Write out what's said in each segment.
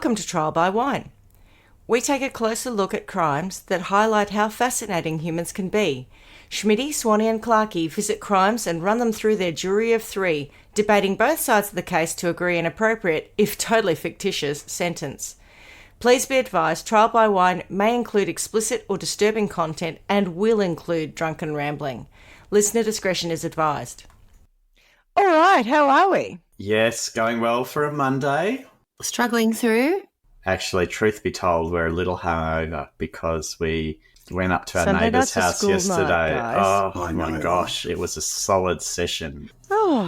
Welcome to Trial by Wine. We take a closer look at crimes that highlight how fascinating humans can be. Schmitty, Swanee and Clarky visit crimes and run them through their jury of three, debating both sides of the case to agree an appropriate, if totally fictitious, sentence. Please be advised, Trial by Wine may include explicit or disturbing content and will include drunken rambling. Listener discretion is advised. All right, how are we? Yes, going well for a Monday. Struggling through? Actually, truth be told, we're a little hungover because we went up to our Sunday neighbour's night's a house school yesterday. night, Oh my gosh, it was a solid session. Oh,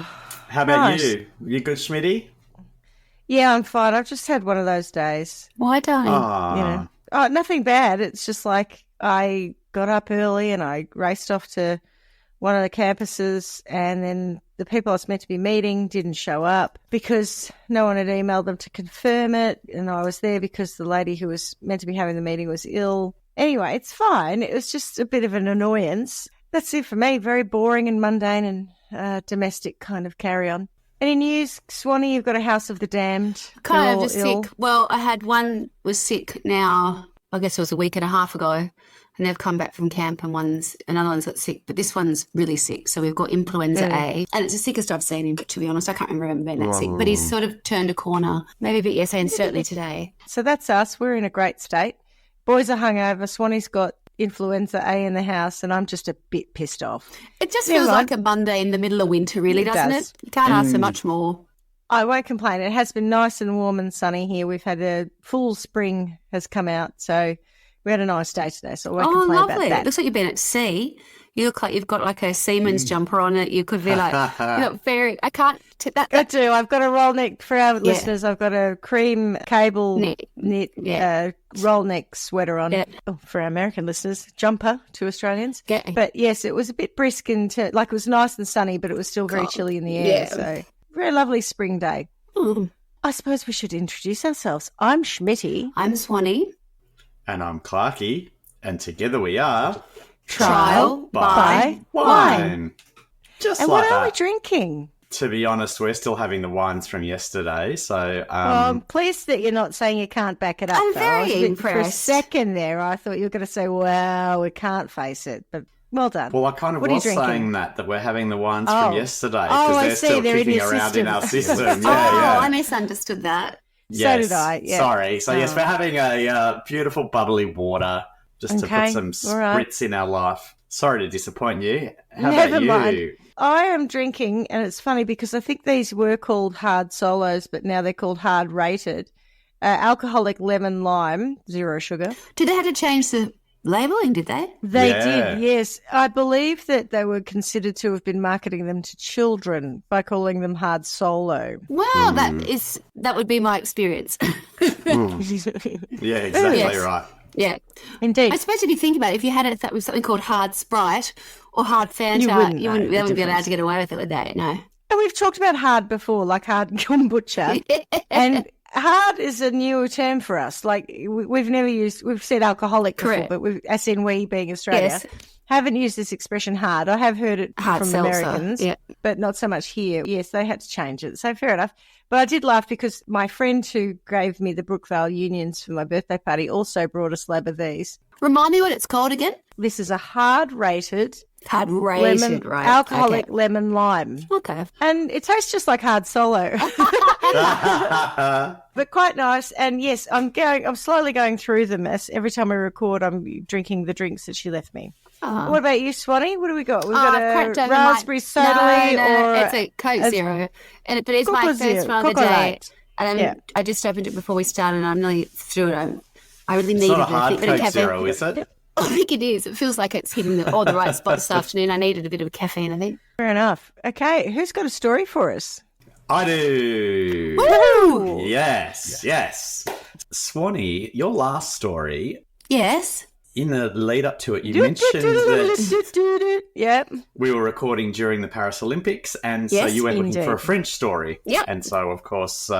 How about nice. you? You good, Schmitty? Yeah, I'm fine. I've just had one of those days. Why don't? Oh, Nothing bad. It's just like I got up early and I raced off to one of the campuses, and then the people I was meant to be meeting didn't show up because no one had emailed them to confirm it, and I was there because the lady who was meant to be having the meeting was ill. Anyway, it's fine. It was just a bit of an annoyance. That's it for me. Very boring and mundane and domestic kind of carry-on. Any news, Swanee? You've got a House of the Damned. Kind They're of all just ill. sick. Well, I had one was sick now, I guess it was a week and a half ago, and they've come back from camp and another one's got sick, but this one's really sick. So we've got influenza A, and it's the sickest I've seen him, to be honest. I can't remember him being that sick, but he's sort of turned a corner. Maybe a bit yesterday and certainly today. So that's us. We're in a great state. Boys are hungover. Swanee's got influenza A in the house, and I'm just a bit pissed off. It just Never feels mind. like a Monday in the middle of winter, really, It doesn't does. it? You can't ask for much more. I won't complain. It has been nice and warm and sunny here. We've had a full spring has come out, so we had a nice day today, so I won't complain Lovely. about It that. looks like you've been at sea. You look like you've got like a seaman's jumper on it. You could be like, I can't tip that. I do. I've got a roll neck for our listeners. I've got a cream cable knit roll neck sweater on for our American listeners. Jumper to Australians. Yeah. But yes, it was a bit brisk and like it was nice and sunny, but it was still very chilly in the air. Yeah. So very lovely spring day. I suppose we should introduce ourselves. I'm Schmitty. I'm Swanee. and I'm Clarky, and together we are Trial by Wine. Just And like what that. are we drinking? To be honest, we're still having the wines from yesterday, so I'm pleased that you're not saying you can't back it up. I'm though. very I was a bit- impressed. For a second there, I thought you were going to say, well, we can't face it. But well done. well, I kind of What are you was drinking? saying that we're having the wines Oh. from yesterday Oh, because I they're see. still They're in kicking your around in system. our system. I Yeah. misunderstood that. Yes. did I, yeah. Sorry. So, yes, Oh. we're having a beautiful bubbly water just to Okay, put some all right. spritz in our life. Sorry to disappoint you. How Never about you? mind. I am drinking, and it's funny because I think these were called hard solos, but now they're called hard rated. Alcoholic lemon lime, 0 sugar. Did they have to change the labelling, did they? They Yeah. did, yes. I believe that they were considered to have been marketing them to children by calling them hard solo. Well, that would be my experience. Yeah, exactly Yes. right. Yeah. Indeed. I suppose if you think about it, if you had it that was something called hard Sprite or hard Fanta, You wouldn't know they the wouldn't be allowed difference. to get away with it, would they? No. And we've talked about hard before, like hard kombucha. And hard is a newer term for us. Like we've never used, we've said alcoholic Correct. before, but as in we being Australia, Yes. haven't used this expression hard. I have heard it Hard from seltzer, Americans, yeah. but not so much here. Yes, they had to change it. So fair enough. But I did laugh because my friend who gave me the Brookvale Unions for my birthday party also brought a slab of these. Remind me what it's called again? This is a hard rated Hard rated, right? alcoholic lemon lime. Okay. And it tastes just like hard solo. But quite nice. And yes, I'm slowly going through them as every time I record I'm drinking the drinks that she left me. Oh. What about you, Swanee? What do we got? We've I've got cracked a open raspberry soda no, or it's a Coke Zero. But it's my Cocoa first Zero, one of the Cocoa day. Light. And Yeah. I just opened it before we started and I'm nearly through it. I really It's needed not a hard bit of Coke caffeine. Zero, is it? I think it is. It feels like it's hitting all the right spots this afternoon. I needed a bit of caffeine, I think. Fair enough. Okay, who's got a story for us? I do. Woo! Yes. Swanee, your last story, Yes. in the lead up to it, you mentioned that Yep. we were recording during the Paris Olympics, and so Yes, you went looking indeed. for a French story. Yep. And so, of course,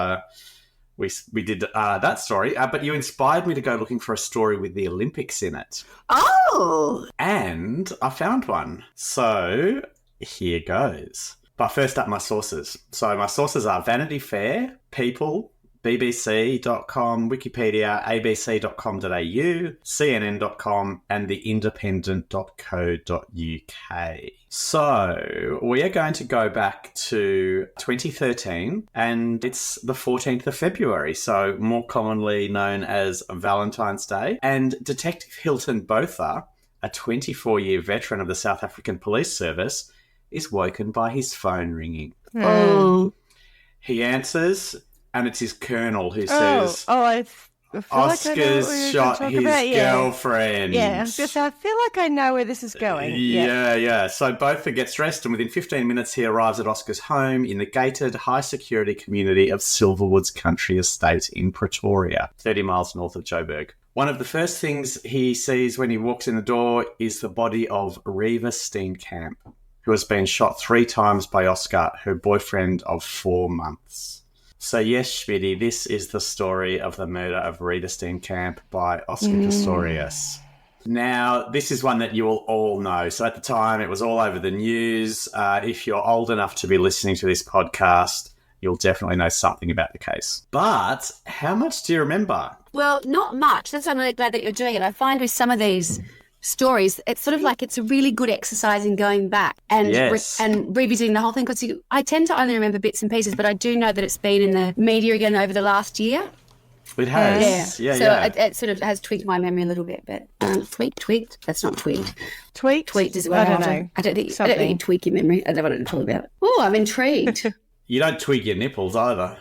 we did that story, but you inspired me to go looking for a story with the Olympics in it. Oh! And I found one. So here goes. But first up, my sources. So my sources are Vanity Fair, People, BBC.com, Wikipedia, abc.com.au, cnn.com, and theindependent.co.uk. So we are going to go back to 2013, and it's the 14th of February, so more commonly known as Valentine's Day. And Detective Hilton Botha, a 24-year veteran of the South African Police Service, is woken by his phone ringing. Oh. He answers, and it's his colonel who says, I feel Oscar's like I know what you're shot talking his about. Yeah. girlfriend. Yeah, I was just, I feel like I know where this is going. Yeah. So Botha gets dressed, and within 15 minutes he arrives at Oscar's home in the gated, high-security community of Silverwoods Country Estate in Pretoria, 30 miles north of Joburg. One of the first things he sees when he walks in the door is the body of Reva Steenkamp, who has been shot 3 times by Oscar, her boyfriend of 4 months. So yes, Schmitty, this is the story of the murder of Rita Steenkamp by Oscar Pistorius. Now, this is one that you will all know. So at the time, it was all over the news. If you're old enough to be listening to this podcast, you'll definitely know something about the case. But how much do you remember? Well, not much. That's why I'm really glad that you're doing it. I find with some of these stories, it's sort of like it's a really good exercise in going back and and revisiting the whole thing, because I tend to only remember bits and pieces, but I do know that it's been in the media again over the last year. It has. Yeah. It sort of has tweaked my memory a little bit, but tweaked. That's not tweaked. Tweaked is what I don't know. I don't think you tweak your memory. I don't want to talk about it. Oh, I'm intrigued. You don't twig your nipples either.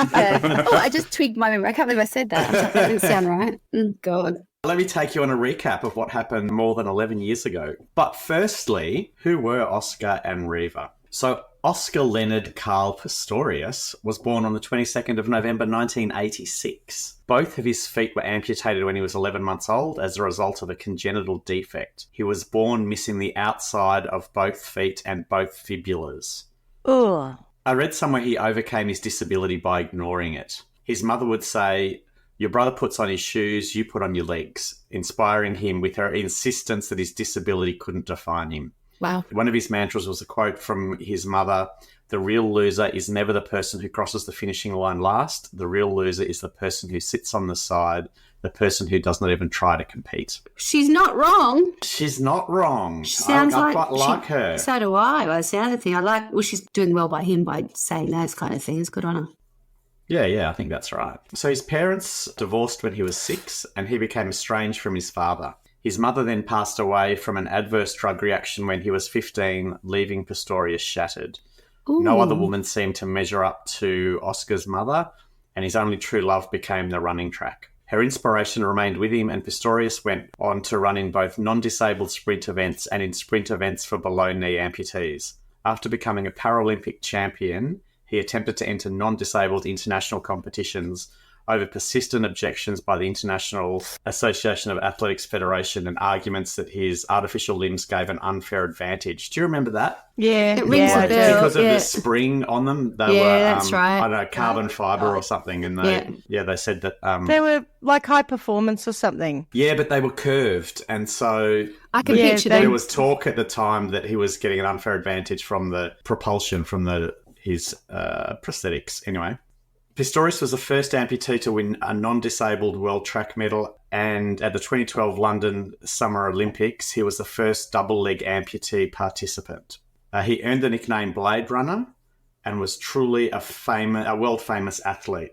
I just twigged my memory. I can't believe I said that. That didn't sound right. God. Let me take you on a recap of what happened more than 11 years ago. But firstly, who were Oscar and Reva? So Oscar Leonard Carl Pistorius was born on the 22nd of November 1986. Both of his feet were amputated when he was 11 months old as a result of a congenital defect. He was born missing the outside of both feet and both fibulas. Ugh. I read somewhere he overcame his disability by ignoring it. His mother would say, "Your brother puts on his shoes, you put on your legs," inspiring him with her insistence that his disability couldn't define him. Wow. One of his mantras was a quote from his mother: "The real loser is never the person who crosses the finishing line last. The real loser is the person who sits on the side, the person who does not even try to compete." She's not wrong. She's not wrong. She sounds I quite like her. So do I. By the sound of the thing, she's doing well by him by saying those kind of things. Good on her. Yeah, I think that's right. So his parents divorced when he was 6, and he became estranged from his father. His mother then passed away from an adverse drug reaction when he was 15, leaving Pistorius shattered. Ooh. No other woman seemed to measure up to Oscar's mother, and his only true love became the running track. Her inspiration remained with him, and Pistorius went on to run in both non-disabled sprint events and in sprint events for below-knee amputees. After becoming a Paralympic champion, he attempted to enter non-disabled international competitions over persistent objections by the International Association of Athletics Federation and arguments that his artificial limbs gave an unfair advantage. Do you remember that? Yeah. It rings a bell. Because of the spring on them, they were, that's right. I don't know, carbon fibre or something. And they said that... they were like high performance or something. Yeah, but they were curved. And so... I can picture them. There was talk at the time that he was getting an unfair advantage from the propulsion from his prosthetics. Anyway, Pistorius was the first amputee to win a non-disabled world track medal, and at the 2012 London Summer Olympics, he was the first double-leg amputee participant. He earned the nickname Blade Runner and was truly a world-famous athlete.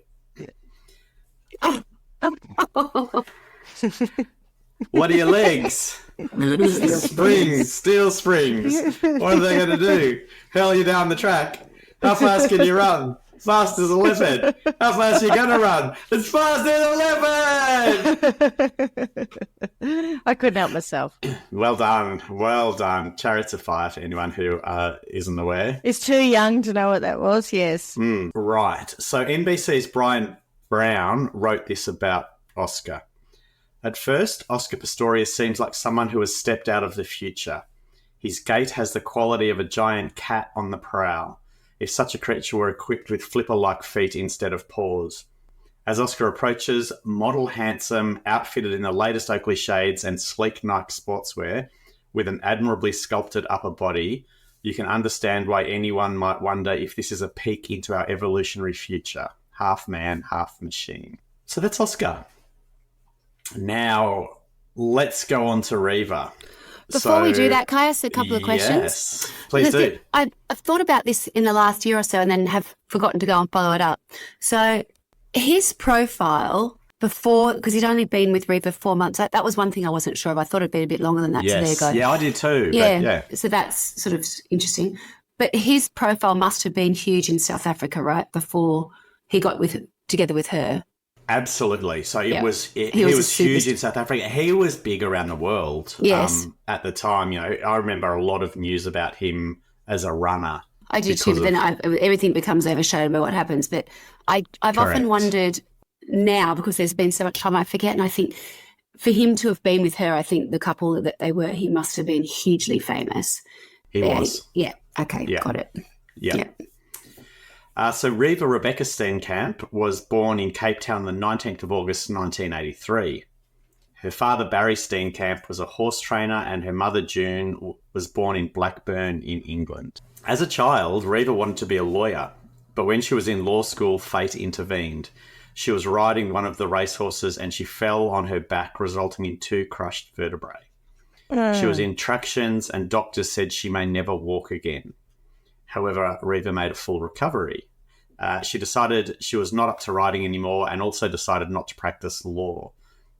What are your legs? Steel springs. What are they going to do? Hurl you down the track? How fast can you run? Fast as a leopard. How fast are you going to run? As fast as a leopard! I couldn't help myself. Well done. Chariots of Fire for anyone who isn't aware. It's too young to know what that was, yes. Right. So NBC's Brian Brown wrote this about Oscar. At first, Oscar Pistorius seems like someone who has stepped out of the future. His gait has the quality of a giant cat on the prowl, if such a creature were equipped with flipper-like feet instead of paws. As Oscar approaches, model handsome, outfitted in the latest Oakley shades and sleek Nike sportswear, with an admirably sculpted upper body, you can understand why anyone might wonder if this is a peek into our evolutionary future. half man, half machine. So that's Oscar. Now, let's go on to Reva. Before we do that, can I ask a couple of questions? Yes, please do. I've thought about this in the last year or so and then have forgotten to go and follow it up. So his profile before, because he'd only been with Reva 4 months, that was one thing I wasn't sure of. I thought it'd been a bit longer than that. Yes. So there you go. Yeah, I did too. Yeah. But yeah. So that's sort of interesting. But his profile must have been huge in South Africa, right, before he got together with her. Absolutely. So he was huge in South Africa. He was big around the world. Yes. At the time, I remember a lot of news about him as a runner. I do too, but then everything becomes overshadowed by what happens. But I've often wondered now, because there's been so much time, I forget, and I think for him to have been with her, I think the couple that they were, he must have been hugely famous. He was. Yeah. Okay. Yeah. Got it. Yeah. So Reva Rebecca Steenkamp was born in Cape Town the 19th of August 1983. Her father, Barry Steenkamp, was a horse trainer, and her mother, June, was born in Blackburn in England. As a child, Reva wanted to be a lawyer, but when she was in law school, fate intervened. She was riding one of the racehorses and she fell on her back, resulting in 2 crushed vertebrae. She was in tractions and doctors said she may never walk again. However, Reva made a full recovery. She decided she was not up to riding anymore and also decided not to practice law,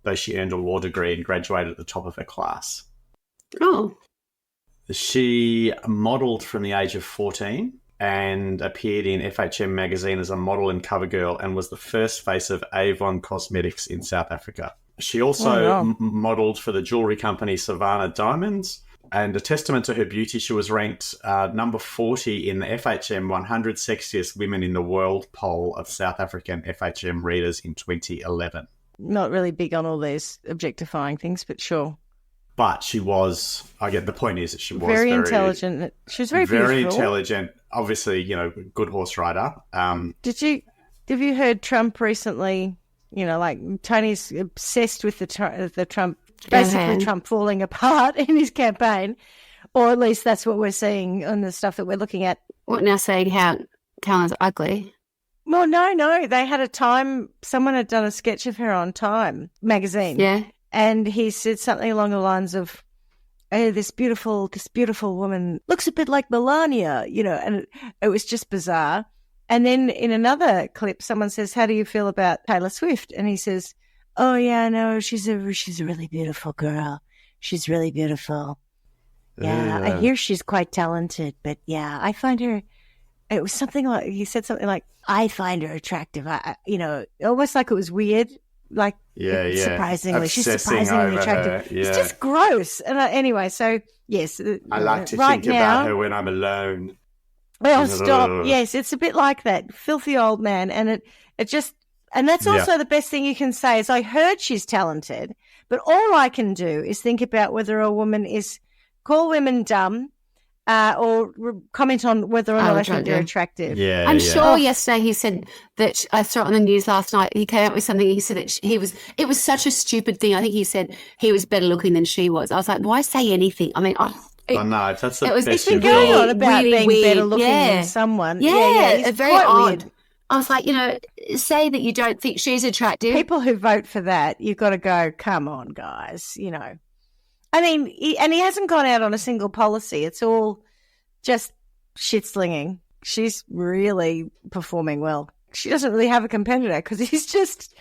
though she earned a law degree and graduated at the top of her class. Oh. She modelled from the age of 14 and appeared in FHM magazine as a model and cover girl and was the first face of Avon Cosmetics in South Africa. She also modelled for the jewellery company Savannah Diamonds. And a testament to her beauty, she was ranked number 40 in the FHM 100 Sexiest Women in the World poll of South African FHM readers in 2011. Not really big on all these objectifying things, but sure. But she was, the point is that she was very intelligent. She was very beautiful. Very intelligent. Obviously, good horse rider. Have you heard Trump recently, like Tony's obsessed with the Trump, basically Trump falling apart in his campaign, or at least that's what we're seeing on the stuff that we're looking at. What, now saying how Caroline's ugly? Well, no. They had a Time, someone had done a sketch of her on Time magazine. Yeah. And he said something along the lines of, "Oh, this beautiful woman looks a bit like Melania," and it was just bizarre. And then in another clip, someone says, "How do you feel about Taylor Swift?" And he says, "Oh yeah, no, she's a really beautiful girl. She's really beautiful. Yeah, I hear she's quite talented, but yeah, I find her." It was something like, he said something like, "I find her attractive." Almost like it was weird. Like, surprisingly, she's surprisingly attractive. It's just gross. And anyway, so yes, I like to right think now, about her when I'm alone. Well, stop. Yes, it's a bit like that filthy old man, and it just, and that's also the best thing you can say is, I heard she's talented, but all I can do is think about whether a woman call women dumb. Or comment on whether or not I think they're attractive. Yeah, I'm sure yesterday he said that, I saw it on the news last night, he came up with something, he said that it was such a stupid thing. I think he said he was better looking than she was. I was like, why say anything? I mean, I know, that's the best it's been going on about really being weird. better looking than someone. Yeah, it's very quite odd. weird. I was like, say that you don't think she's attractive. People who vote for that, you've got to go, come on, guys, I mean, he hasn't gone out on a single policy. It's all just shit slinging. She's really performing well. She doesn't really have a competitor because he's just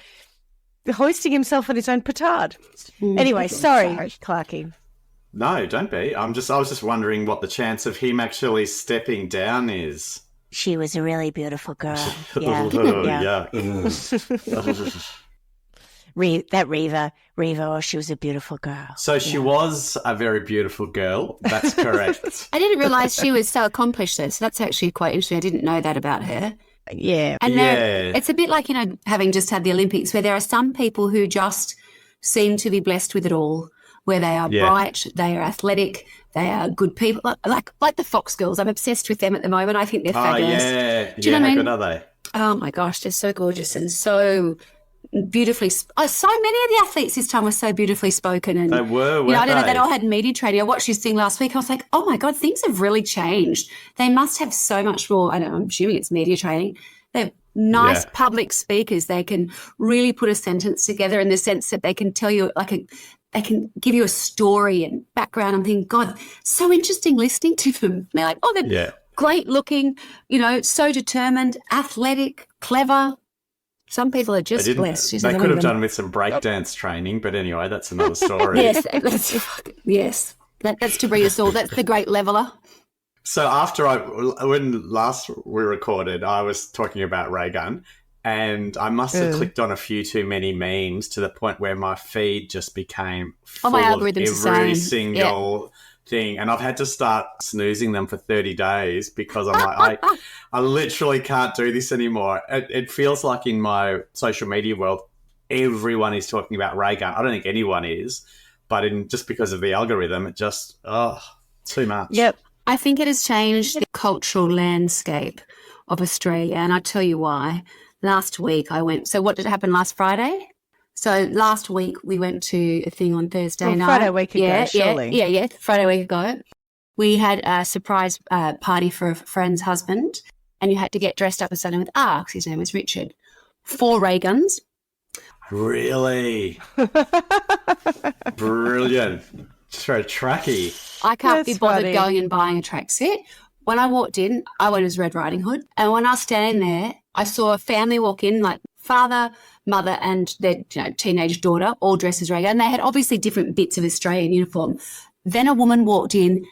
hoisting himself on his own petard. Anyway, sorry, Clarky. No, don't be. I was just wondering what the chance of him actually stepping down is. She was a really beautiful girl. Yeah. That Reva, she was a beautiful girl. So she was a very beautiful girl. That's correct. I didn't realise she was so accomplished though, so that's actually quite interesting. I didn't know that about her. Yeah. And it's a bit like, having just had the Olympics, where there are some people who just seem to be blessed with it all, where they are bright, they are athletic, they are good people, like the Fox girls. I'm obsessed with them at the moment. I think they're fabulous. Do you know what I mean? How good are they? Oh my gosh, they're so gorgeous and so beautifully. So many of the athletes this time were so beautifully spoken, and they were. I don't know. They all had media training. I watched this thing last week. I was like, oh my god, things have really changed. They must have so much more. I'm assuming it's media training. They've nice public speakers. They can really put a sentence together in the sense that they can tell you they can give you a story and background. I'm thinking, God, so interesting listening to them. And they're like, oh, they're great looking, so determined, athletic, clever. Some people are just blessed. They could have done with some breakdance training, but anyway, that's another story. Yes, that's to bring us all. That's the great leveller. So when last we recorded, I was talking about ray gun, and I must have clicked on a few too many memes to the point where my feed just became full of every single thing, and I've had to start snoozing them for 30 days because I'm like, I literally can't do this anymore. It feels like in my social media world, everyone is talking about ray gun. I don't think anyone is, but just because of the algorithm, it just, too much. Yep. I think it has changed the cultural landscape of Australia, and I'll tell you why. Last week so what did happen last Friday? So last week we went to a thing on Thursday night. Friday week ago, surely. Yeah, Friday week ago. We had a surprise party for a friend's husband, and you had to get dressed up as something with R, because his name was Richard. 4 ray guns. Really? Brilliant. Just very tracky. I can't be bothered going and buying a tracksuit. When I walked in, I went as Red Riding Hood. And when I was standing there, I saw a family walk in, like father, mother, and their teenage daughter, all dressed as ray gun. And they had obviously different bits of Australian uniform. Then a woman walked in,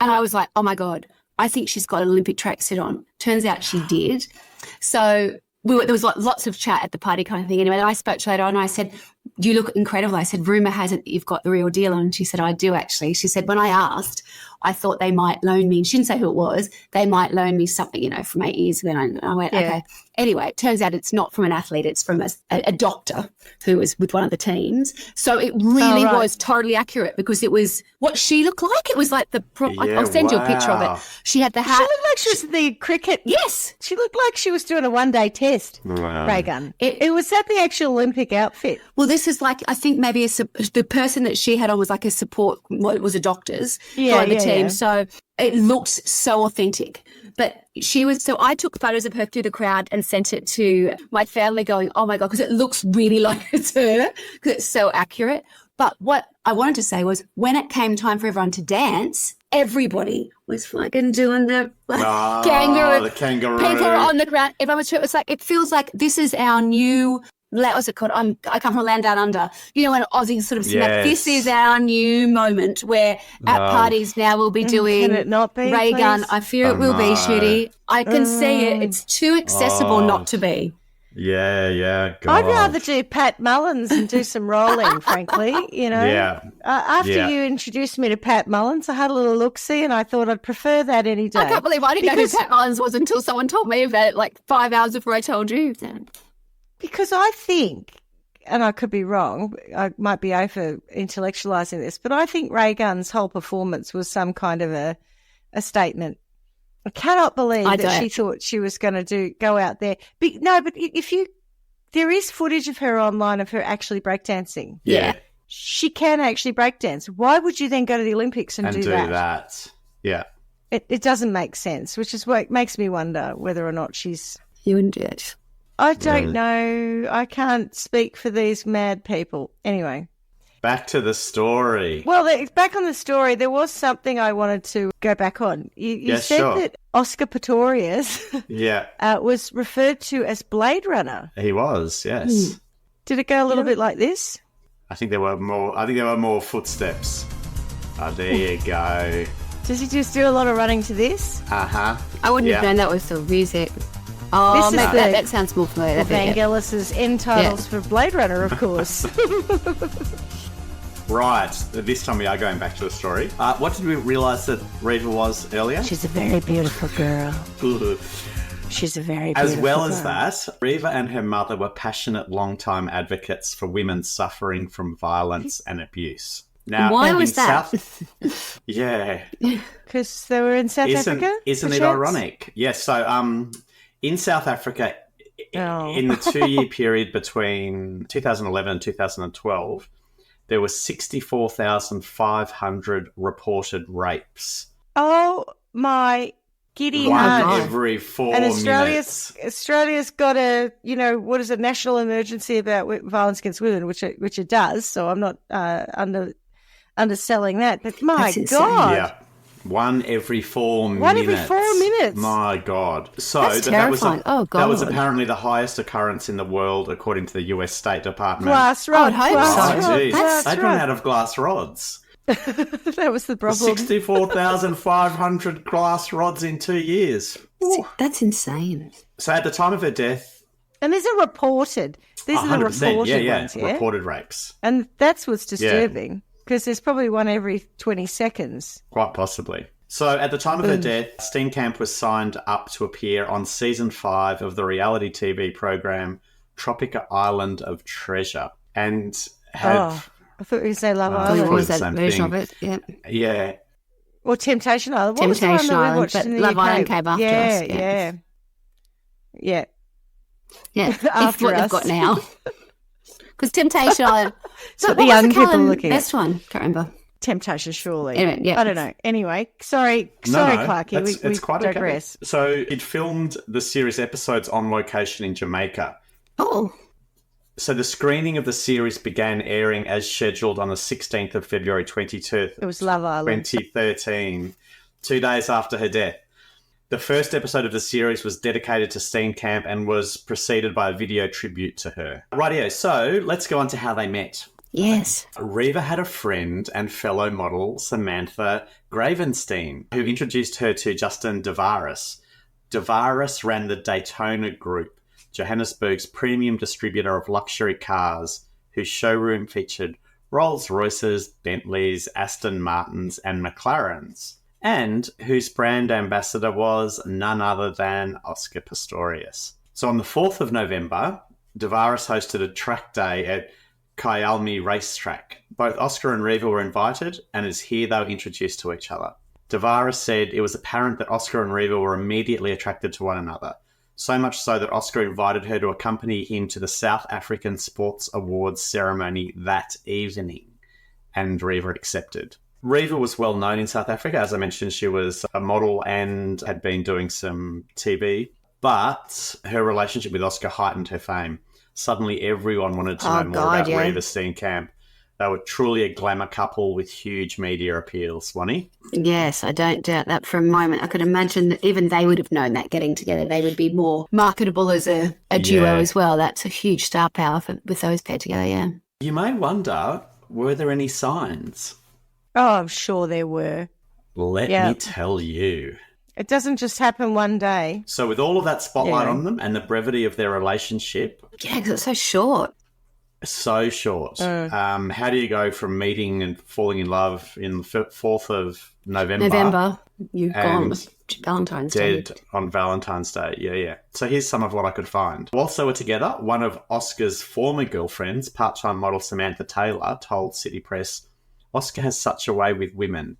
and I was like, oh, my God, I think she's got an Olympic tracksuit on. Turns out she did. So there was lots of chat at the party kind of thing. Anyway, I spoke to her later on, and I said, you look incredible. I said, rumour has it you've got the real deal on. And she said, I do actually. She said, when I asked, I thought they might loan me, and she didn't say who it was, they might loan me something, for my ears. And then I went, okay. Anyway, it turns out it's not from an athlete, it's from a doctor who was with one of the teams. So it really was totally accurate, because it was what she looked like. It was like I'll send you a picture of it. She had the hat. She looked like she was at the cricket. Yes. She looked like she was doing a one-day test. Wow. Ray gun. It was at the actual Olympic outfit. Well, this is like, I think maybe the person that she had on was like a support, it was a doctor's on the team. Yeah. So it looked so authentic. But so I took photos of her through the crowd and sent it to my family going, oh, my God, because it looks really like it's her, because it's so accurate. But what I wanted to say was, when it came time for everyone to dance, everybody was fucking doing the kangaroo. The kangaroo. People on the ground. Everyone was, it feels like this is our new, what's it called? I come from a land down under. When Aussies sort of snap, this is our new moment where at parties now we'll be doing Can it not be, ray please? gun. I fear it will be, Shitty. I can see it. It's too accessible not to be. Yeah. God. I'd rather do Pat Mullins and do some rolling, frankly, Yeah. After you introduced me to Pat Mullins, I had a little look-see, and I thought I'd prefer that any day. I can't believe I didn't know who Pat Mullins was until someone told me about it like 5 hours before I told you. Because I think, and I could be wrong, I might be over intellectualising this, but I think Ray Gunn's whole performance was some kind of a statement. I cannot believe that she thought she was going to go out there. But there is footage of her online of her actually breakdancing. Yeah. She can actually breakdance. Why would you then go to the Olympics and do that? Yeah. It doesn't make sense, which is what makes me wonder whether or not she's... You wouldn't do it. I don't know. I can't speak for these mad people. Anyway. Back to the story. Well, back on the story, there was something I wanted to go back on. You said that Oscar Pistorius was referred to as Blade Runner. He was, yes. Did it go a little bit like this? I think there were more footsteps. Oh, there you go. Does he just do a lot of running to this? Uh-huh. I wouldn't have known that was the music. Oh, that sounds more familiar. Vangelis's end titles for Blade Runner, of course. Right. This time we are going back to the story. What did we realise that Reva was earlier? She's a very beautiful girl. She's a very beautiful As well girl. as that, Reva and her mother were passionate long-time advocates for women suffering from violence and abuse. Now, why was that? Because they were in South Africa? Isn't it ironic? Yes. So in South Africa, in the 2-year period between 2011 and 2012, there were 64,500 reported rapes. Oh, my Giddy One aunt. every 4 And minutes. Australia's got a, what is it, national emergency about violence against women, which it does. So I'm not underselling that. But my That's insane. God. Yeah. One every 4 minutes. One every 4 minutes. My God. So That's terrifying. That was God. apparently the highest occurrence in the world, according to the US State Department. Glass rod. I would hope glass so. rod, Geez. glass They'd rod. run out of glass rods. That was the problem. 64,500 glass rods in 2 years. That's insane. So at the time of her death, And these are reported. These are the 100%, reported ones, yeah? reported rapes. And that's what's disturbing, because there's probably one every 20 seconds. Quite possibly. So at the time of her death, Steenkamp was signed up to appear on season 5 of the reality TV program Tropica Island of Treasure, and had I thought you were going to say Love What Island. was that same version thing. of it? Yeah. yeah. Or Temptation Island. What was the one Temptation that we Island, watched but in the Love UK? Island came after us, Yeah. Yeah, if After what us. they've got now. Because Temptation Island. It's what the young people are looking at. Best one. Can't remember. Temptation, surely. Anyway, yeah. I don't know. Anyway, sorry, No, Clarky. We it's quite digress. okay. So it filmed the series episodes on location in Jamaica. Oh, So the screening of the series began airing as scheduled on the 16th of February 22, It was Love Island. 2013, 2 days after her death. The first episode of the series was dedicated to Steenkamp and was preceded by a video tribute to her. Rightio, so let's go on to how they met. yes. Reva had a friend and fellow model, Samantha Gravenstein, who introduced her to Justin Devaris. Devaris ran the Daytona Group, Johannesburg's premium distributor of luxury cars, whose showroom featured Rolls-Royces, Bentleys, Aston Martins and McLarens, and whose brand ambassador was none other than Oscar Pistorius. So on the 4th of November, Devaris hosted a track day at Kyalmi Racetrack. Both Oscar and Reva were invited, and it's here they were introduced to each other. Devaris said it was apparent that Oscar and Reva were immediately attracted to one another, so much so that Oscar invited her to accompany him to the South African Sports Awards ceremony that evening, and Reva accepted. Reva was well known in South Africa. As I mentioned, she was a model and had been doing some TV, but her relationship with Oscar heightened her fame. Suddenly everyone wanted to know more about Reva Steenkamp. They were truly a glamour couple with huge media appeal, Swanee. Yes, I don't doubt that for a moment. I could imagine that even they would have known that getting together. They would be more marketable as a duo as well. That's a huge star power with those paired together, yeah. You may wonder, were there any signs? Oh, I'm sure there were. Let me tell you. It doesn't just happen one day. So with all of that spotlight on them and the brevity of their relationship... Yeah, because it's so short. So short. How do you go from meeting and falling in love in the 4th of November? You've gone Valentine's Day. Dead on Valentine's Day. Yeah. So here's some of what I could find. Whilst they were together, one of Oscar's former girlfriends, part-time model Samantha Taylor, told City Press, Oscar has such a way with women.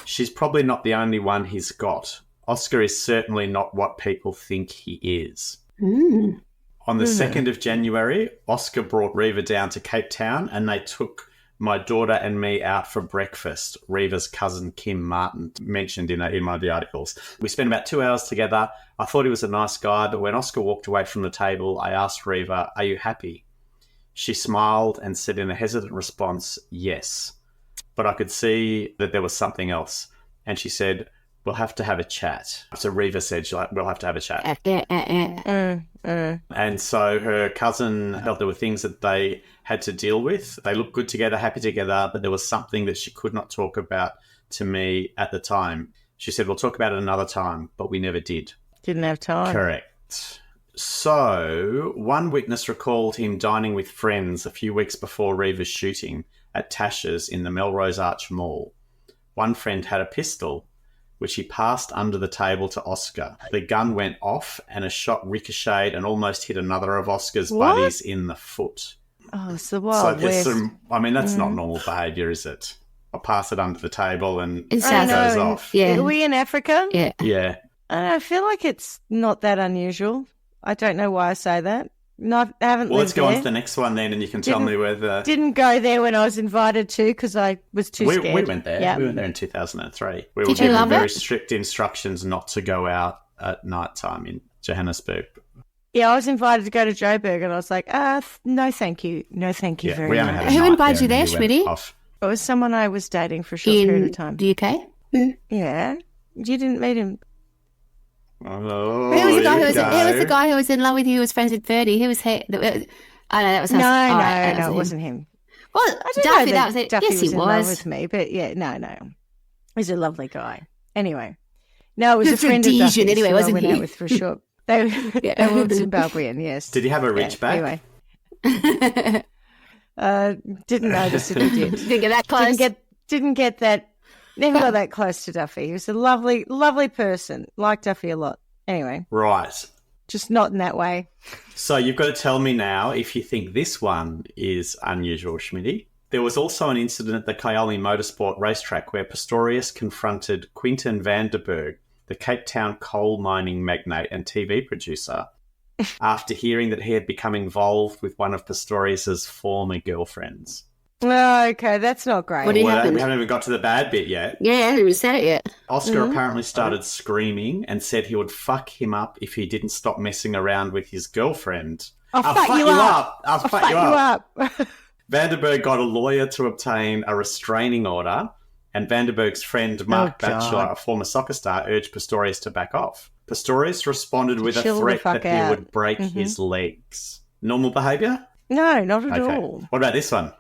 She's probably not the only one he's got. Oscar is certainly not what people think he is. Mm. On the 2nd of January, Oscar brought Reva down to Cape Town and they took my daughter and me out for breakfast, Reva's cousin Kim Martin mentioned in one of the articles. We spent about 2 hours together. I thought he was a nice guy, but when Oscar walked away from the table, I asked Reva, are you happy? She smiled and said in a hesitant response, yes. But I could see that there was something else. And she said, we'll have to have a chat. So Reva said, we'll have to have a chat. And so her cousin felt there were things that they had to deal with. They looked good together, happy together, but there was something that she could not talk about to me at the time. She said, we'll talk about it another time, but we never did. Didn't have time. Correct. So one witness recalled him dining with friends a few weeks before Reva's shooting at Tasha's in the Melrose Arch Mall. One friend had a pistol, which he passed under the table to Oscar. The gun went off and a shot ricocheted and almost hit another of Oscar's buddies in the foot. Oh, it's the Wild West. That's not normal behaviour, is it? I'll pass it under the table and it South goes off. Yeah. Are we in Africa? Yeah. Yeah. I feel like it's not that unusual. I don't know why I say that. I haven't Well, let's lived go on there. to the next one then, and you can tell me whether... Didn't go there when I was invited to because I was too scared. We went there. Yeah. We went there in 2003. We were Did you given love very it? strict instructions not to go out at night time in Johannesburg. Yeah, I was invited to go to Joburg and I was like, no, thank you. No, thank you very we only much. had a Who night invited you there, and we went Schmitty? off. It was someone I was dating for a short period In of time. the UK? Yeah. You didn't meet him. Oh, Who was the guy here who we was? go. Who was the guy who was in love with you? Who was friends with Birdie? Who was he? I know that was us. No, All right, that it him. wasn't him. Well, I don't Duffy, know that was it. Duffy Yes, he in love was. with me, but yeah, no. He's a lovely guy. Anyway. No, it was a It's a friend of Rhodesian Duffy's anyway, who I wasn't went he? out with for a short. They were Zimbabwean, yes. Did he have a rich back? Anyway. Didn't notice it, he did. Didn't get that close. Didn't get that. Never got that close to Duffy. He was a lovely, lovely person. Liked Duffy a lot. Anyway, Right. just not in that way. So you've got to tell me now if you think this one is unusual, Schmitty. There was also an incident at the Kyalami Motorsport racetrack where Pistorius confronted Quinton Vanderberg, the Cape Town coal mining magnate and TV producer, after hearing that he had become involved with one of Pistorius's former girlfriends. Oh, okay, that's not great. What did- Well, happened? we haven't even got to the bad bit yet. Yeah, I haven't even said it yet. Oscar apparently started screaming and said he would fuck him up if he didn't stop messing around with his girlfriend. I'll fuck you up. I'll I'll fuck you up. up. Vanderberg got a lawyer to obtain a restraining order, and Vanderberg's friend Mark God. Batchelor, a former soccer star, urged Pistorius to back off. Pistorius responded with a Chill the threat fuck that he out. would break his legs. Normal behaviour? No, not at Okay. all. What about this one?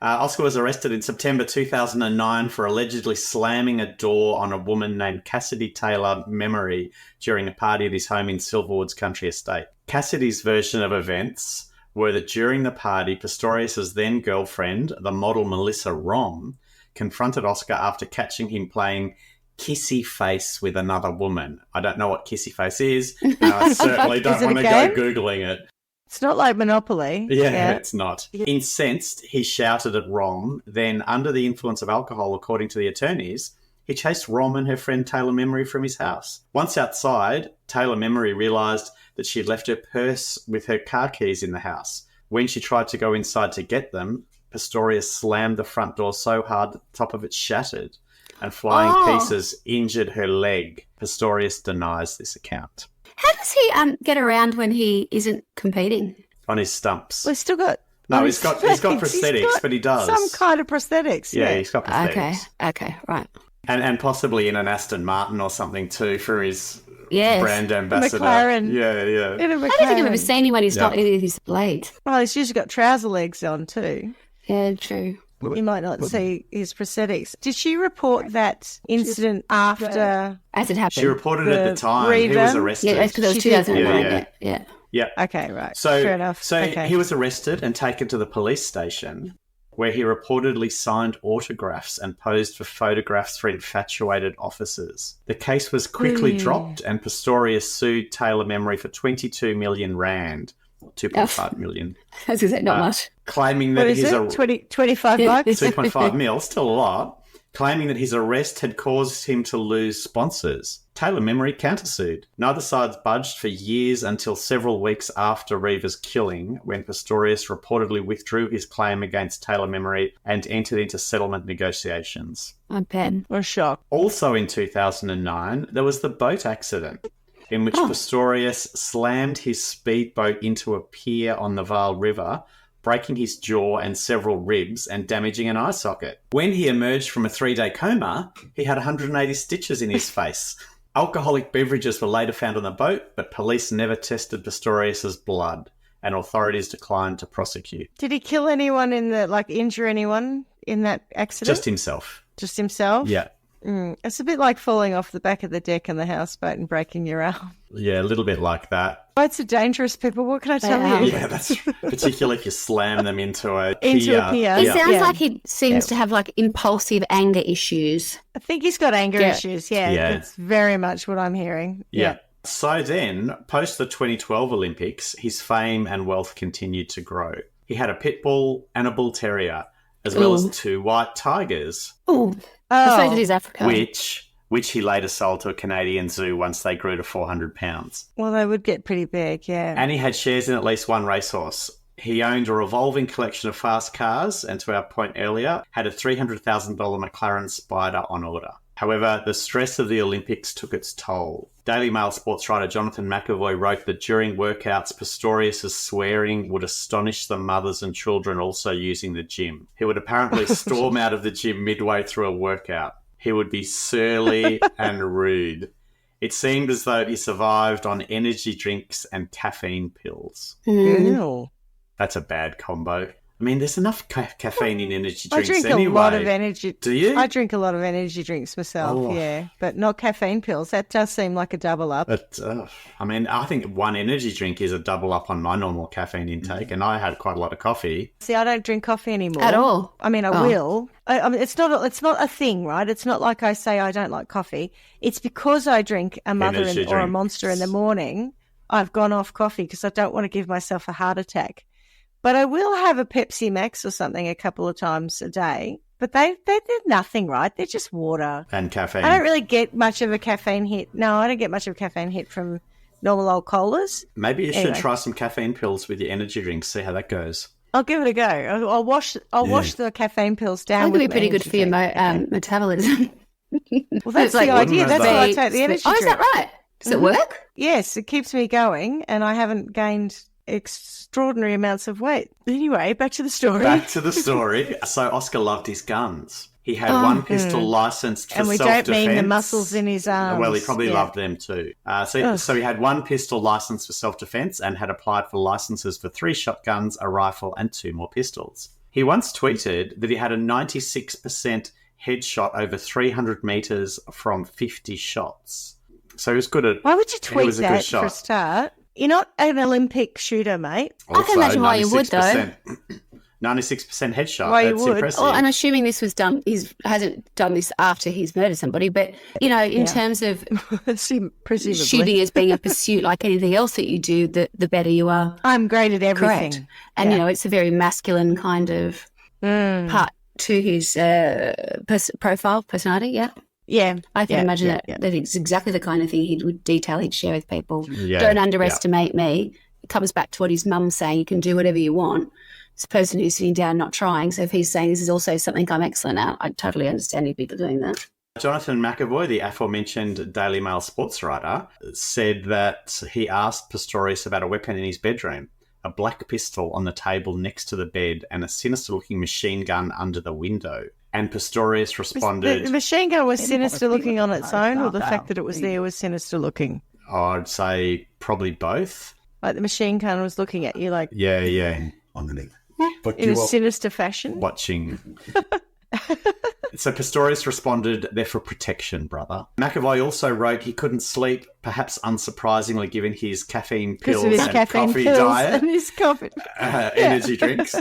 Oscar was arrested in September 2009 for allegedly slamming a door on a woman named Cassidy Taylor Memory during a party at his home in Silverwood's country estate. Cassidy's version of events were that during the party, Pistorius' then girlfriend, the model Melissa Rom, confronted Oscar after catching him playing kissy face with another woman. I don't know what kissy face is, and I certainly don't Is it a want to go game? Googling it. It's not like Monopoly. Yeah, it's not. Incensed, he shouted at Rom. Then, under the influence of alcohol, according to the attorneys, he chased Rom and her friend Taylor Memory from his house. Once outside, Taylor Memory realised that she had left her purse with her car keys in the house. When she tried to go inside to get them, Pistorius slammed the front door so hard that the top of it shattered, and flying pieces injured her leg. Pistorius denies this account. How does he get around when he isn't competing? On his stumps. We've still got. No, he's got prosthetics, got but he does. some kind of prosthetics. Yeah, he's got prosthetics. Okay, right. And possibly in an Aston Martin or something too for his Yes. brand ambassador. McLaren. Yeah. In a I don't think I've ever McLaren. seen him when he's Yeah. not in his blade. Well, he's usually got trouser legs on too. Yeah, true. You might not see his prosthetics. Did she report that incident after? As it happened. She reported it at the The time. He was revamp? arrested. Yeah, that's because it was She did. 2009. Yeah. Yeah. Yeah. Okay, right. So, Fair enough. So Okay. he was arrested and taken to the police station, where he reportedly signed autographs and posed for photographs for infatuated officers. The case was quickly dropped, and Pistorius sued Taylor Memory for 22 million rand, 2.5 million, I was going to say, not much. claiming What that is his it? 25 bucks? 2.5 mil, still a lot, claiming that his arrest had caused him to lose sponsors. Taylor Memory countersued. Neither sides budged for years until several weeks after Reeva's killing, when Pistorius reportedly withdrew his claim against Taylor Memory and entered into settlement negotiations. I bet. Or shock. Also in 2009, there was the boat accident in which Pistorius slammed his speedboat into a pier on the Vaal River, breaking his jaw and several ribs and damaging an eye socket. When he emerged from a 3-day coma, he had 180 stitches in his face. Alcoholic beverages were later found on the boat, but police never tested Pistorius's blood, and authorities declined to prosecute. Did he kill anyone injure anyone in that accident? Just himself. Just himself? Yeah. It's a bit like falling off the back of the deck in the houseboat and breaking your arm. Yeah, a little bit like that. Boats are dangerous, people. What can I tell are. you? Yeah, that's particularly if you slam them into a Into pier. a pier. He Yeah. sounds like he seems to have like impulsive anger issues. I think he's got anger Yeah. issues. Yeah, Yeah. that's very much what I'm hearing. Yeah. So then, post the 2012 Olympics, his fame and wealth continued to grow. He had a pit bull and a bull terrier, as well as 2 white tigers, Oh, I suppose it Oh, is Africa. which which he later sold to a Canadian zoo once they grew to 400 pounds. Well, they would get pretty big, yeah. And he had shares in at least one racehorse. He owned a revolving collection of fast cars and, to our point earlier, had a $300,000 McLaren Spider on order. However, the stress of the Olympics took its toll. Daily Mail sports writer Jonathan McAvoy wrote that during workouts, Pistorius' swearing would astonish the mothers and children also using the gym. He would apparently storm out of the gym midway through a workout. He would be surly and rude. It seemed as though he survived on energy drinks and caffeine pills. Ew. That's a bad combo. I mean, there's enough caffeine in energy I drinks drink anyway. a lot of energy. Do you? I drink a lot of energy drinks myself, yeah, but not caffeine pills. That does seem like a double up. But, I mean, I think one energy drink is a double up on my normal caffeine intake, and I had quite a lot of coffee. See, I don't drink coffee anymore. At all? I mean, I will. I mean, it's not a thing, right? It's not like I say I don't like coffee. It's because I drink a Mother or a Monster in the morning, I've gone off coffee because I don't want to give myself a heart attack. But I will have a Pepsi Max or something a couple of times a day. But they're nothing, right? They're just water. And caffeine. I don't really get much of a caffeine hit. No, I don't get much of a caffeine hit from normal old colas. Maybe you should try some caffeine pills with your energy drinks, see how that goes. I'll give it a go. I'll wash the caffeine pills down. That could be pretty good for your metabolism. Well, that's the idea. That's why I take the energy drink. Is that right? Does it work? Yes, it keeps me going, and I haven't gained extraordinary amounts of weight. Anyway, back to the story. So Oscar loved his guns. He had one pistol licensed for self-defense. And we don't mean the muscles in his arms. Well, he probably loved them too. So he had one pistol licensed for self-defense and had applied for licenses for 3 shotguns, a rifle, and 2 more pistols. He once tweeted that he had a 96% headshot over 300 metres from 50 shots. So he was good at... Why would you tweet that for a start? You're not an Olympic shooter, mate. Also, I can imagine why you would, though. 96% headshot. Why That's you would. impressive. Well, I'm assuming this was done. He hasn't done this after he's murdered somebody, but in terms of presumably shooting as being a pursuit like anything else that you do, the better you are. I'm great at everything. Correct. And it's a very masculine kind of part to his personality. Yeah. Yeah, I can imagine that it's exactly the kind of thing he'd share with people. Yeah, don't underestimate me. It comes back to what his mum's saying, you can do whatever you want. It's a person who's sitting down not trying. So if he's saying this is also something I'm excellent at, I totally understand people doing that. Jonathan McAvoy, the aforementioned Daily Mail sports writer, said that he asked Pistorius about a weapon in his bedroom, a black pistol on the table next to the bed and a sinister-looking machine gun under the window. And Pistorius responded... The machine gun was sinister-looking on its own, or the fact that it was there was sinister-looking? I'd say probably both. Like the machine gun was looking at you like... Yeah. Underneath. In a sinister fashion? Watching... So Pistorius responded, they're for protection, brother. McAvoy also wrote he couldn't sleep, perhaps unsurprisingly given his caffeine pills and coffee diet. And his coffee. Energy drinks.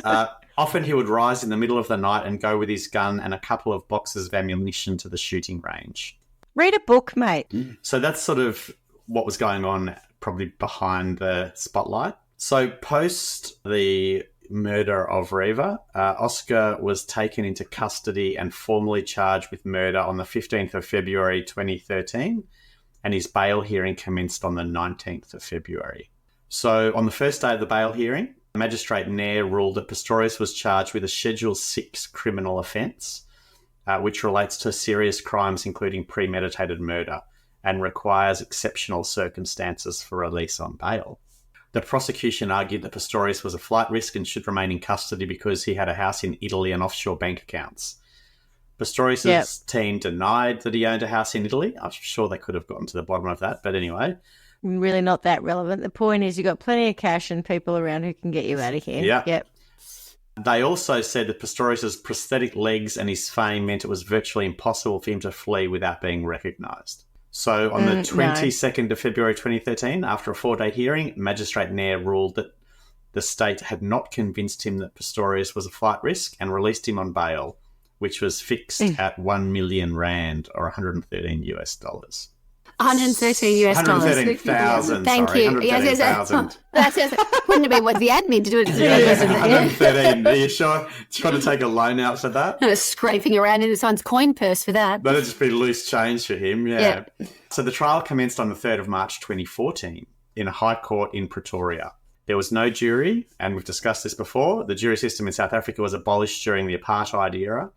Often he would rise in the middle of the night and go with his gun and a couple of boxes of ammunition to the shooting range. Read a book, mate. So that's sort of what was going on probably behind the spotlight. So post the murder of Reva, Oscar was taken into custody and formally charged with murder on the 15th of February 2013, and his bail hearing commenced on the 19th of February. So on the first day of the bail hearing, Magistrate Nair ruled that Pistorius was charged with a Schedule 6 criminal offence, which relates to serious crimes including premeditated murder and requires exceptional circumstances for release on bail. The prosecution argued that Pistorius was a flight risk and should remain in custody because he had a house in Italy and offshore bank accounts. Pistorius' team denied that he owned a house in Italy. I'm sure they could have gotten to the bottom of that, but anyway. Really not that relevant. The point is you've got plenty of cash and people around who can get you out of here. Yeah. Yep. They also said that Pistorius' prosthetic legs and his fame meant it was virtually impossible for him to flee without being recognised. So on the 22nd of February 2013, after a 4-day hearing, Magistrate Nair ruled that the state had not convinced him that Pistorius was a flight risk and released him on bail, which was fixed at 1 million rand or $113 US. $113 US. 113,000. Thank sorry, you. 113,000. That's wouldn't have been what the admin to do it. Yeah, 113. Are you sure? Trying to take a loan out for that? I was scraping around in someone's coin purse for that. That'd just be loose change for him, yeah. So the trial commenced on the 3rd of March 2014 in a high court in Pretoria. There was no jury, and we've discussed this before. The jury system in South Africa was abolished during the apartheid era.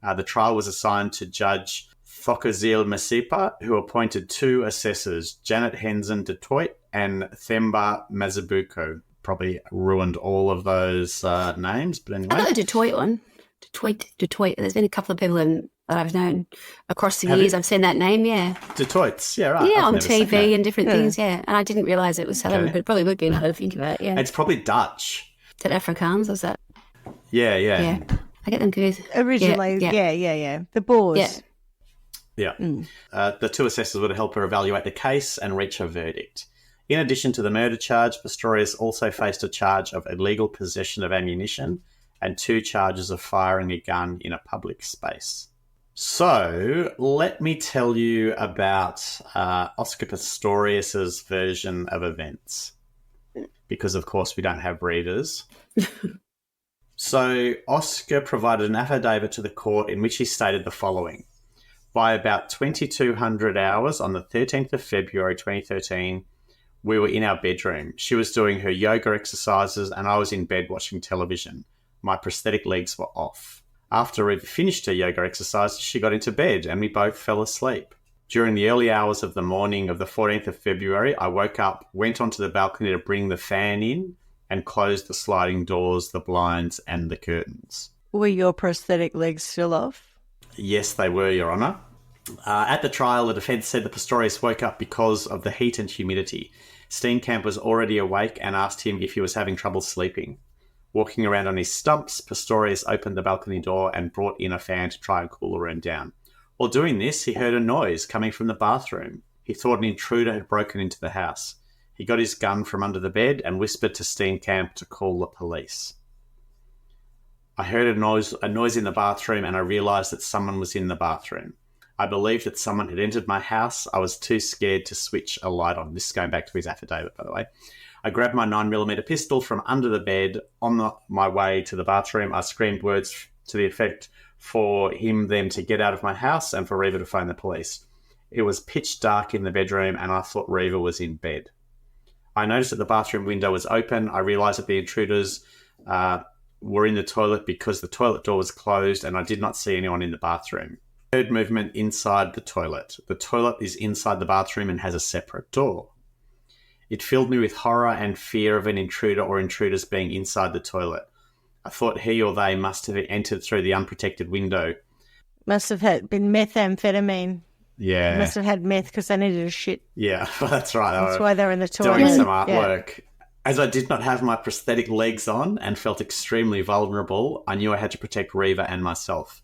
The trial was assigned to Judge Thokozile Masipa, who appointed 2 assessors, Janet Henson du Toit and Themba Mazibuko. Probably ruined all of those names, but anyway. I got the Detroit one. Detroit. There's been a couple of people that I've known across the years. I've seen that name, yeah. Detroit's, yeah, right. Yeah, I've on never seen TV that. and different things, yeah. And I didn't realise it was Southern, but it probably would be now that I think about it, yeah. It's probably Dutch. Is that Afrikaans or is that? Yeah. Yeah. I get them confused. Originally, yeah. The Boers. Yeah. Yeah. The 2 assessors were to help her evaluate the case and reach a verdict. In addition to the murder charge, Pistorius also faced a charge of illegal possession of ammunition and 2 charges of firing a gun in a public space. So, let me tell you about Oscar Pistorius's version of events. Because, of course, we don't have readers. So, Oscar provided an affidavit to the court in which he stated the following. By about 2200 hours on the 13th of February 2013, we were in our bedroom. She was doing her yoga exercises and I was in bed watching television. My prosthetic legs were off. After we finished her yoga exercise, she got into bed and we both fell asleep. During the early hours of the morning of the 14th of February, I woke up, went onto the balcony to bring the fan in and closed the sliding doors, the blinds and the curtains. Were your prosthetic legs still off? Yes, they were, Your Honour. At the trial, the defence said that Pistorius woke up because of the heat and humidity. Steenkamp was already awake and asked him if he was having trouble sleeping. Walking around on his stumps, Pistorius opened the balcony door and brought in a fan to try and cool the room down. While doing this, he heard a noise coming from the bathroom. He thought an intruder had broken into the house. He got his gun from under the bed and whispered to Steenkamp to call the police. I heard a noise in the bathroom and I realised that someone was in the bathroom. I believed that someone had entered my house. I was too scared to switch a light on. This is going back to his affidavit, by the way. I grabbed my 9mm pistol from under the bed. On my way to the bathroom, I screamed words to the effect for them to get out of my house and for Reva to phone the police. It was pitch dark in the bedroom and I thought Reva was in bed. I noticed that the bathroom window was open. I realised that the intruders were in the toilet because the toilet door was closed and I did not see anyone in the bathroom. I heard movement inside the toilet. The toilet is inside the bathroom and has a separate door. It filled me with horror and fear of an intruder or intruders being inside the toilet. I thought he or they must have entered through the unprotected window. Must have been methamphetamine. Yeah. Must have had meth because they needed a shit. Yeah, that's right. That's why they're in the toilet. Doing some artwork. Yeah. As I did not have my prosthetic legs on and felt extremely vulnerable, I knew I had to protect Reva and myself.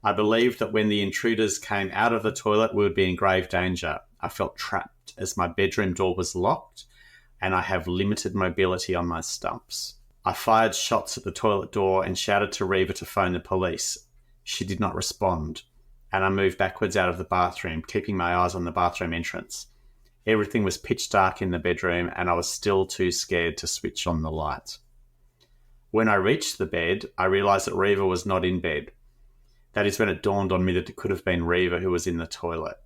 I believed that when the intruders came out of the toilet, we would be in grave danger. I felt trapped as my bedroom door was locked and I have limited mobility on my stumps. I fired shots at the toilet door and shouted to Reva to phone the police. She did not respond, and I moved backwards out of the bathroom, keeping my eyes on the bathroom entrance. Everything was pitch dark in the bedroom and I was still too scared to switch on the light. When I reached the bed, I realised that Reva was not in bed. That is when it dawned on me that it could have been Reva who was in the toilet.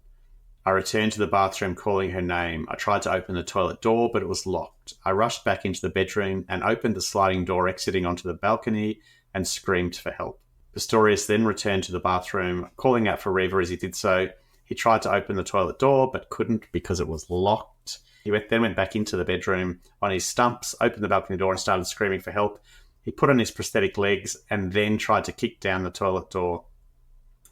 I returned to the bathroom calling her name. I tried to open the toilet door, but it was locked. I rushed back into the bedroom and opened the sliding door exiting onto the balcony and screamed for help. Pistorius then returned to the bathroom, calling out for Reva as he did so. He tried to open the toilet door, but couldn't because it was locked. He then went back into the bedroom on his stumps, opened the balcony door and started screaming for help. He put on his prosthetic legs and then tried to kick down the toilet door.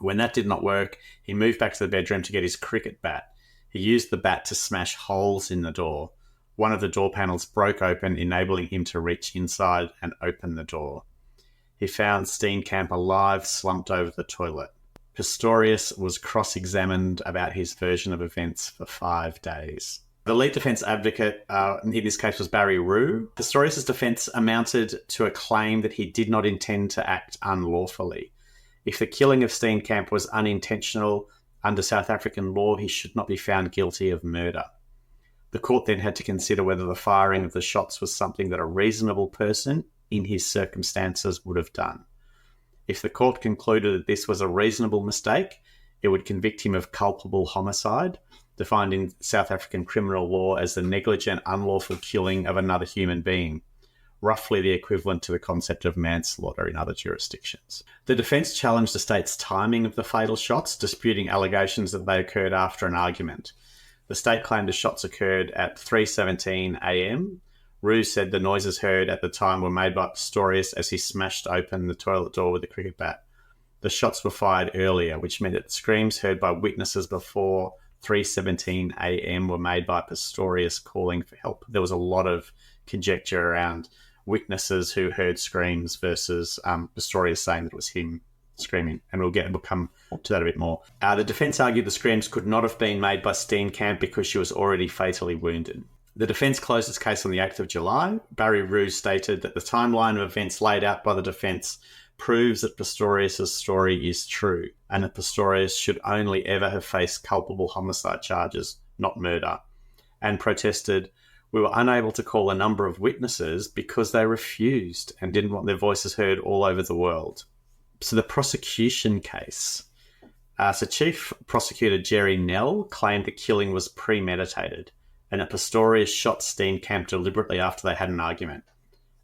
When that did not work, he moved back to the bedroom to get his cricket bat. He used the bat to smash holes in the door. One of the door panels broke open, enabling him to reach inside and open the door. He found Steenkamp alive, slumped over the toilet. Pistorius was cross-examined about his version of events for 5 days. The lead defence advocate in this case was Barry Rue. Pistorius' defence amounted to a claim that he did not intend to act unlawfully. If the killing of Steenkamp was unintentional, Under South African law, he should not be found guilty of murder. The court then had to consider whether the firing of the shots was something that a reasonable person in his circumstances would have done. If the court concluded that this was a reasonable mistake, it would convict him of culpable homicide, defined in South African criminal law as the negligent, unlawful killing of another human being, roughly the equivalent to the concept of manslaughter in other jurisdictions. The defence challenged the state's timing of the fatal shots, disputing allegations that they occurred after an argument. The state claimed the shots occurred at 3:17 a.m. Roux said the noises heard at the time were made by Pistorius as he smashed open the toilet door with a cricket bat. The shots were fired earlier, which meant that screams heard by witnesses before 3:17 a.m. were made by Pistorius calling for help. There was a lot of conjecture around witnesses who heard screams versus Pistorius saying that it was him screaming, and we'll come to that a bit more. The defence argued the screams could not have been made by Steenkamp because she was already fatally wounded. The defence closed its case on the 8th of July. Barry Roux stated that the timeline of events laid out by the defence proves that Pistorius' story is true, and that Pistorius should only ever have faced culpable homicide charges, not murder, and protested, "We were unable to call a number of witnesses because they refused and didn't want their voices heard all over the world." So the prosecution case. So Chief Prosecutor Jerry Nell claimed the killing was premeditated and that Pistorius shot Steenkamp deliberately after they had an argument.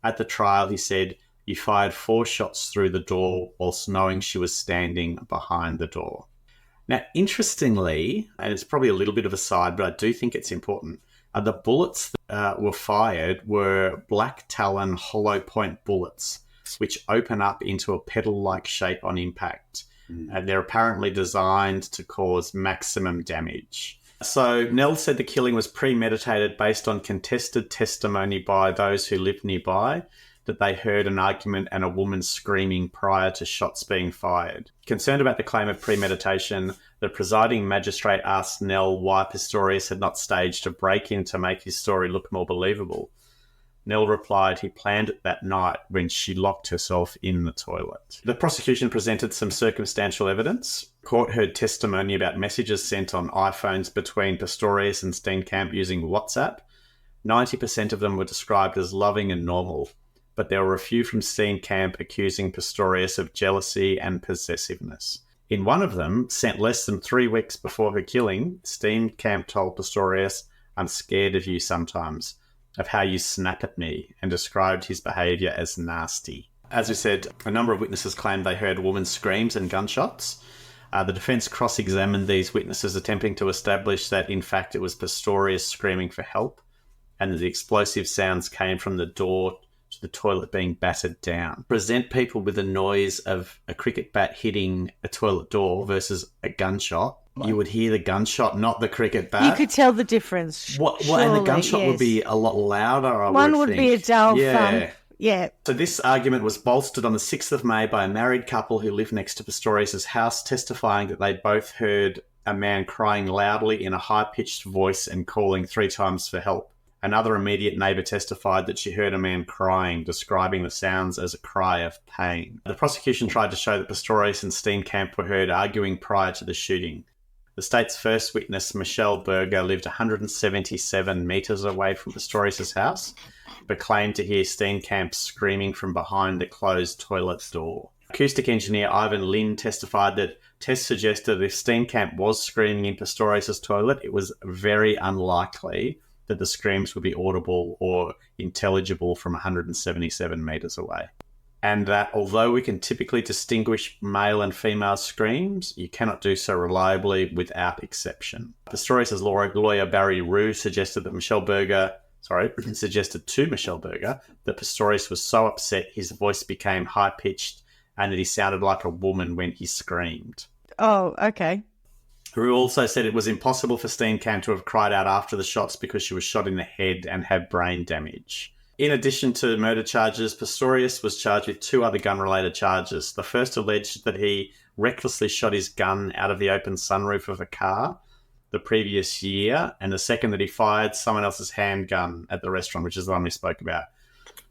At the trial, he said, "You fired 4 shots through the door whilst knowing she was standing behind the door." Now, interestingly, and it's probably a little bit of a side, but I do think it's important, the bullets that were fired were black talon hollow point bullets, which open up into a petal-like shape on impact. And they're apparently designed to cause maximum damage. So Nell said the killing was premeditated based on contested testimony by those who lived nearby, that they heard an argument and a woman screaming prior to shots being fired. Concerned about the claim of premeditation, the presiding magistrate asked Nell why Pistorius had not staged a break-in to make his story look more believable. Nell replied he planned it that night when she locked herself in the toilet. The prosecution presented some circumstantial evidence. Court heard testimony about messages sent on iPhones between Pistorius and Steenkamp using WhatsApp. 90% of them were described as loving and normal, but there were a few from Steenkamp accusing Pistorius of jealousy and possessiveness. In one of them, sent less than 3 weeks before her killing, Steenkamp told Pistorius, "I'm scared of you sometimes, of how you snap at me," and described his behaviour as nasty. As we said, a number of witnesses claimed they heard women's screams and gunshots. The defence cross-examined these witnesses, attempting to establish that, in fact, it was Pistorius screaming for help, and that the explosive sounds came from the door to the toilet being battered down. Present people with the noise of a cricket bat hitting a toilet door versus a gunshot. You would hear the gunshot, not the cricket bat. You could tell the difference. And the gunshot would be a lot louder, One would be a dull thump. Yeah. So this argument was bolstered on the 6th of May by a married couple who lived next to Pistorius' house, testifying that they both heard a man crying loudly in a high-pitched voice and calling 3 times for help. Another immediate neighbour testified that she heard a man crying, describing the sounds as a cry of pain. The prosecution tried to show that Pistorius and Steenkamp were heard arguing prior to the shooting. The state's first witness, Michelle Berger, lived 177 metres away from Pistorius' house, but claimed to hear Steenkamp screaming from behind the closed toilet door. Acoustic engineer Ivan Lynn testified that tests suggested that if Steenkamp was screaming in Pistorius' toilet, it was very unlikely that the screams would be audible or intelligible from 177 metres away. And that although we can typically distinguish male and female screams, you cannot do so reliably without exception. Pistorius' lawyer Barry Roux suggested to Michelle Berger that Pistorius was so upset his voice became high-pitched and that he sounded like a woman when he screamed. Oh, okay. Roux also said it was impossible for Steenkamp to have cried out after the shots because she was shot in the head and had brain damage. In addition to murder charges, Pistorius was charged with 2 other gun-related charges. The first alleged that he recklessly shot his gun out of the open sunroof of a car the previous year, and the second that he fired someone else's handgun at the restaurant, which is the one we spoke about.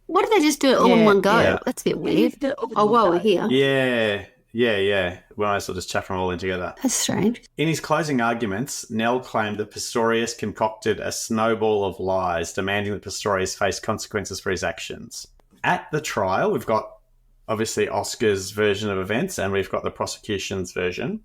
What did they just do it all in one go? Yeah. That's a bit weird. Oh, while we're here. Yeah. Yeah. We might as well just chuck them all in together. That's strange. In his closing arguments, Nell claimed that Pistorius concocted a snowball of lies, demanding that Pistorius face consequences for his actions. At the trial, we've got obviously Oscar's version of events and we've got the prosecution's version.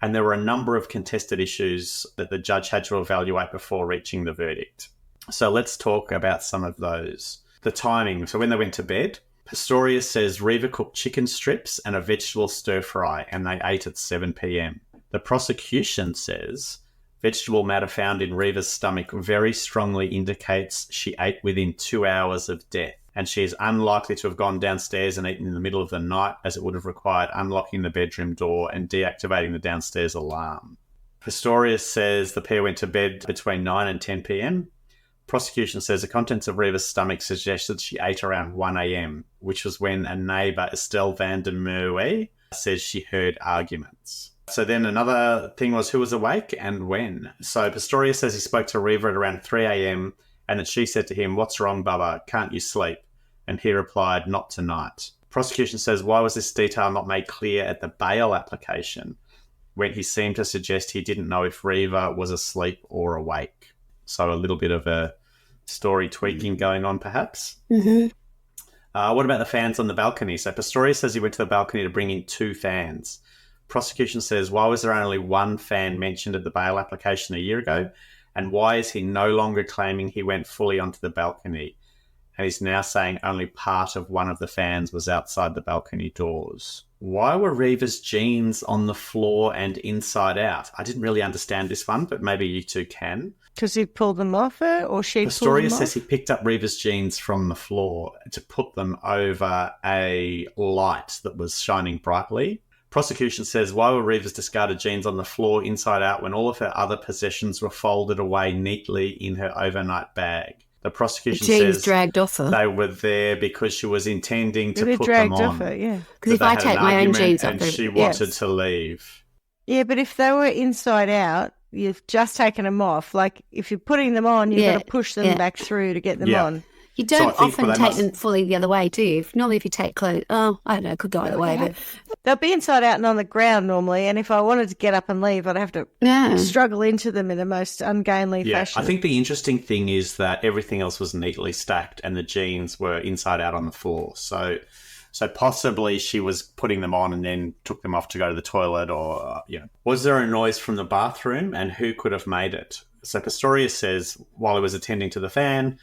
And there were a number of contested issues that the judge had to evaluate before reaching the verdict. So let's talk about some of those. The timing. So when they went to bed, Pistorius says Reva cooked chicken strips and a vegetable stir fry, and they ate at 7 p.m. The prosecution says vegetable matter found in Reva's stomach very strongly indicates she ate within 2 hours of death, and she is unlikely to have gone downstairs and eaten in the middle of the night, as it would have required unlocking the bedroom door and deactivating the downstairs alarm. Pistorius says the pair went to bed between 9 and 10 p.m. Prosecution says the contents of Reva's stomach suggested she ate around 1 a.m., which was when a neighbour, Estelle van der Merwe, says she heard arguments. So then another thing was who was awake and when. So Pistorius says he spoke to Reva at around 3 a.m. and that she said to him, "What's wrong, Bubba? Can't you sleep?" And he replied, "Not tonight." Prosecution says, why was this detail not made clear at the bail application, when he seemed to suggest he didn't know if Reva was asleep or awake? So a little bit of a story tweaking going on, perhaps. Mm-hmm. What about the fans on the balcony? So Pistorius says he went to the balcony to bring in 2 fans. Prosecution says, why was there only 1 fan mentioned at the bail application a year ago? And why is he no longer claiming he went fully onto the balcony? And he's now saying only part of one of the fans was outside the balcony doors. Why were Reva's jeans on the floor and inside out? I didn't really understand this one, but maybe you two can. Because he'd pulled them off her, or she'd pulled them Pistorius off? says he picked up Reva's jeans from the floor to put them over a light that was shining brightly. Prosecution says, why were Reva's discarded jeans on the floor inside out when all of her other possessions were folded away neatly in her overnight bag? The prosecution says dragged off her. They were there because she was intending to put them dragged on. off her, yeah. Because if I take my own jeans off, and she wanted to leave. Yeah, but if they were inside out, you've just taken them off. Like, if you're putting them on, you've got to push them back through to get them on. You don't So often take them fully the other way, do you? Normally, if you take clothes, I don't know, it could go either way. But they'll be inside out and on the ground normally, and if I wanted to get up and leave, I'd have to struggle into them in the most ungainly fashion. I think the interesting thing is that everything else was neatly stacked and the jeans were inside out on the floor. So possibly she was putting them on and then took them off to go to the toilet or, Was there a noise from the bathroom and who could have made it? So Pistorius says while he was attending to the fan,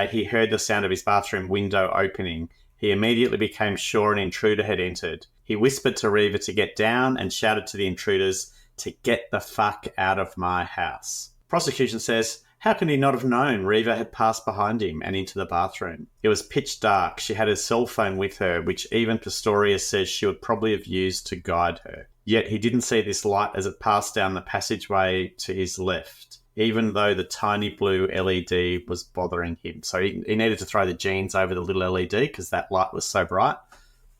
he heard the sound of his bathroom window opening. He immediately became sure an intruder had entered. He whispered to Reva to get down and shouted to the intruders to get the fuck out of my house. Prosecution says, how can he not have known Reva had passed behind him and into the bathroom? It was pitch dark. She had her cell phone with her, which even Pistorius says she would probably have used to guide her. Yet he didn't see this light as it passed down the passageway to his left, even though the tiny blue LED was bothering him. So he needed to throw the jeans over the little LED because that light was so bright,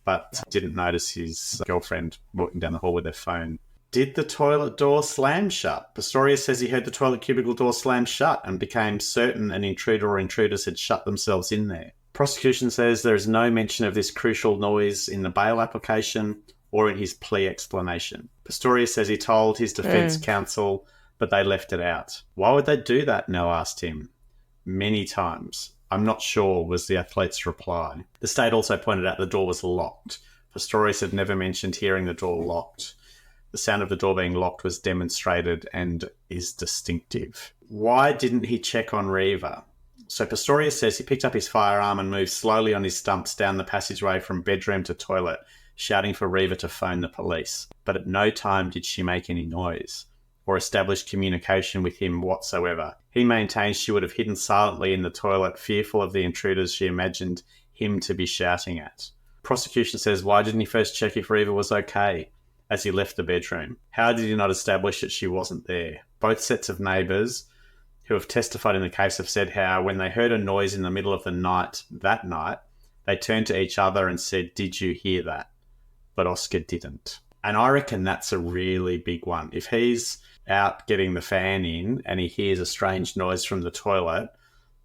but didn't notice his girlfriend walking down the hall with her phone. Did the toilet door slam shut? Pistorius says he heard the toilet cubicle door slam shut and became certain an intruder or intruders had shut themselves in there. Prosecution says there is no mention of this crucial noise in the bail application or in his plea explanation. Pistorius says he told his defence counsel, but they left it out. Why would they do that? Nell asked him. Many times. I'm not sure, was the athlete's reply. The state also pointed out the door was locked. Pistorius had never mentioned hearing the door locked. The sound of the door being locked was demonstrated and is distinctive. Why didn't he check on Reva? So Pistorius says he picked up his firearm and moved slowly on his stumps down the passageway from bedroom to toilet, shouting for Reva to phone the police. But at no time did she make any noise or establish communication with him whatsoever. He maintains she would have hidden silently in the toilet, fearful of the intruders she imagined him to be shouting at. Prosecution says, why didn't he first check if Reva was okay as he left the bedroom? How did he not establish that she wasn't there? Both sets of neighbours who have testified in the case have said how when they heard a noise in the middle of the night that night, they turned to each other and said, did you hear that? But Oscar didn't. And I reckon that's a really big one. If he's out getting the fan in and he hears a strange noise from the toilet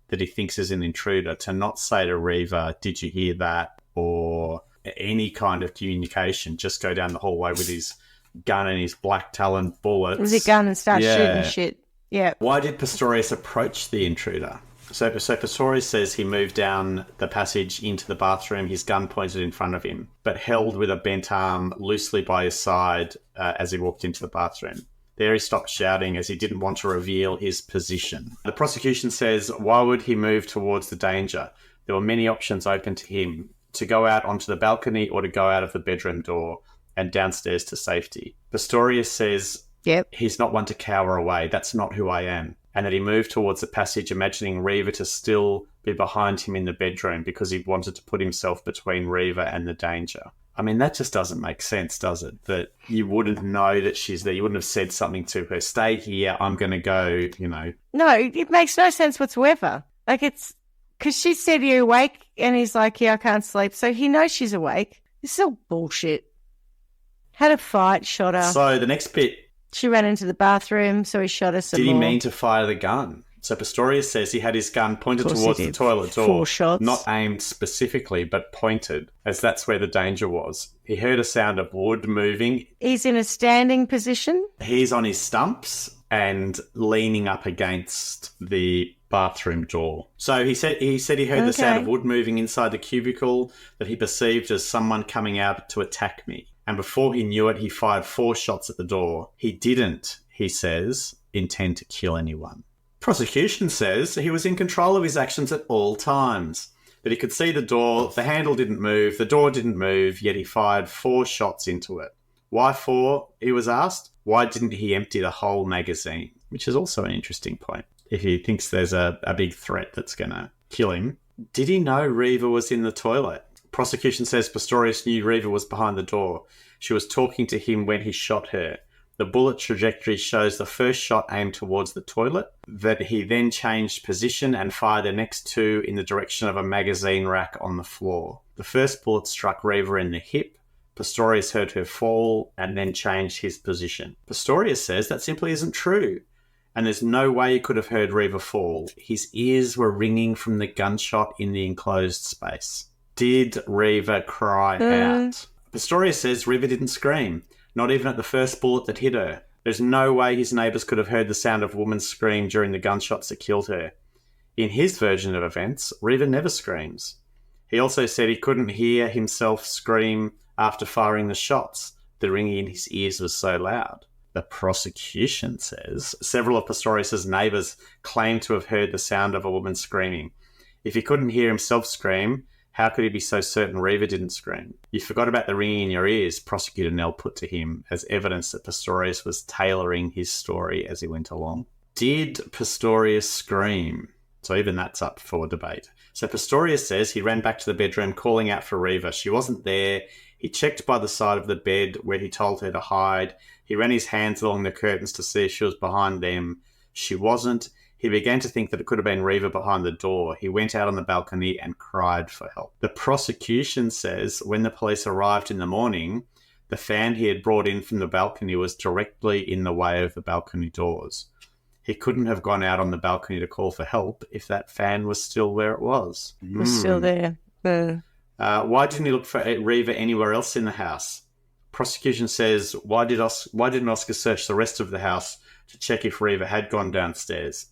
that he thinks is an intruder, to not say to Reva, did you hear that? Or any kind of communication, just go down the hallway with his gun and his black Talon bullets. With his gun and start shooting shit. Yeah. Why did Pistorius approach the intruder? So Pistorius says he moved down the passage into the bathroom, his gun pointed in front of him, but held with a bent arm loosely by his side as he walked into the bathroom. There he stopped shouting as he didn't want to reveal his position. The prosecution says, why would he move towards the danger? There were many options open to him, to go out onto the balcony or to go out of the bedroom door and downstairs to safety. Pistorius says he's not one to cower away. That's not who I am. And that he moved towards the passage, imagining Reeva to still be behind him in the bedroom because he wanted to put himself between Reeva and the danger. I mean, that just doesn't make sense, does it? That you wouldn't know that she's there. You wouldn't have said something to her. Stay here. I'm going to go, No, it makes no sense whatsoever. Like, it's because she said, "Are you awake?" And he's like, "Yeah, I can't sleep." So he knows she's awake. This is all bullshit. Had a fight, shot her. So the next bit. She ran into the bathroom, so he shot her some more. Did he mean to fire the gun? So Pistorius says he had his gun pointed towards the toilet door. 4 shots. Not aimed specifically, but pointed, as that's where the danger was. He heard a sound of wood moving. He's in a standing position. He's on his stumps and leaning up against the bathroom door. So he said he heard the sound of wood moving inside the cubicle that he perceived as someone coming out to attack me. And before he knew it, he fired 4 shots at the door. He didn't, he says, intend to kill anyone. Prosecution says he was in control of his actions at all times. That he could see the door, the handle didn't move, the door didn't move, yet he fired 4 shots into it. Why 4, he was asked? Why didn't he empty the whole magazine? Which is also an interesting point. If he thinks there's a big threat that's going to kill him. Did he know Reeva was in the toilet? Prosecution says Pistorius knew Reeva was behind the door. She was talking to him when he shot her. The bullet trajectory shows the first shot aimed towards the toilet, that he then changed position and fired the next 2 in the direction of a magazine rack on the floor. The first bullet struck Reeva in the hip. Pistorius heard her fall and then changed his position. Pistorius says that simply isn't true, and there's no way he could have heard Reeva fall. His ears were ringing from the gunshot in the enclosed space. Did Reeva cry out? Pistorius says Reeva didn't scream. Not even at the first bullet that hit her. There's no way his neighbours could have heard the sound of a woman's scream during the gunshots that killed her. In his version of events, Reeva never screams. He also said he couldn't hear himself scream after firing the shots. The ringing in his ears was so loud. The prosecution says several of Pistorius' neighbours claimed to have heard the sound of a woman screaming. If he couldn't hear himself scream, how could he be so certain Reeva didn't scream? You forgot about the ringing in your ears, Prosecutor Nell put to him as evidence that Pistorius was tailoring his story as he went along. Did Pistorius scream? So even that's up for debate. So Pistorius says he ran back to the bedroom calling out for Reeva. She wasn't there. He checked by the side of the bed where he told her to hide. He ran his hands along the curtains to see if she was behind them. She wasn't. He began to think that it could have been Reeva behind the door. He went out on the balcony and cried for help. The prosecution says when the police arrived in the morning, the fan he had brought in from the balcony was directly in the way of the balcony doors. He couldn't have gone out on the balcony to call for help if that fan was still where it was. It was still there. Why didn't he look for Reeva anywhere else in the house? Prosecution says, why didn't Oscar search the rest of the house to check if Reeva had gone downstairs?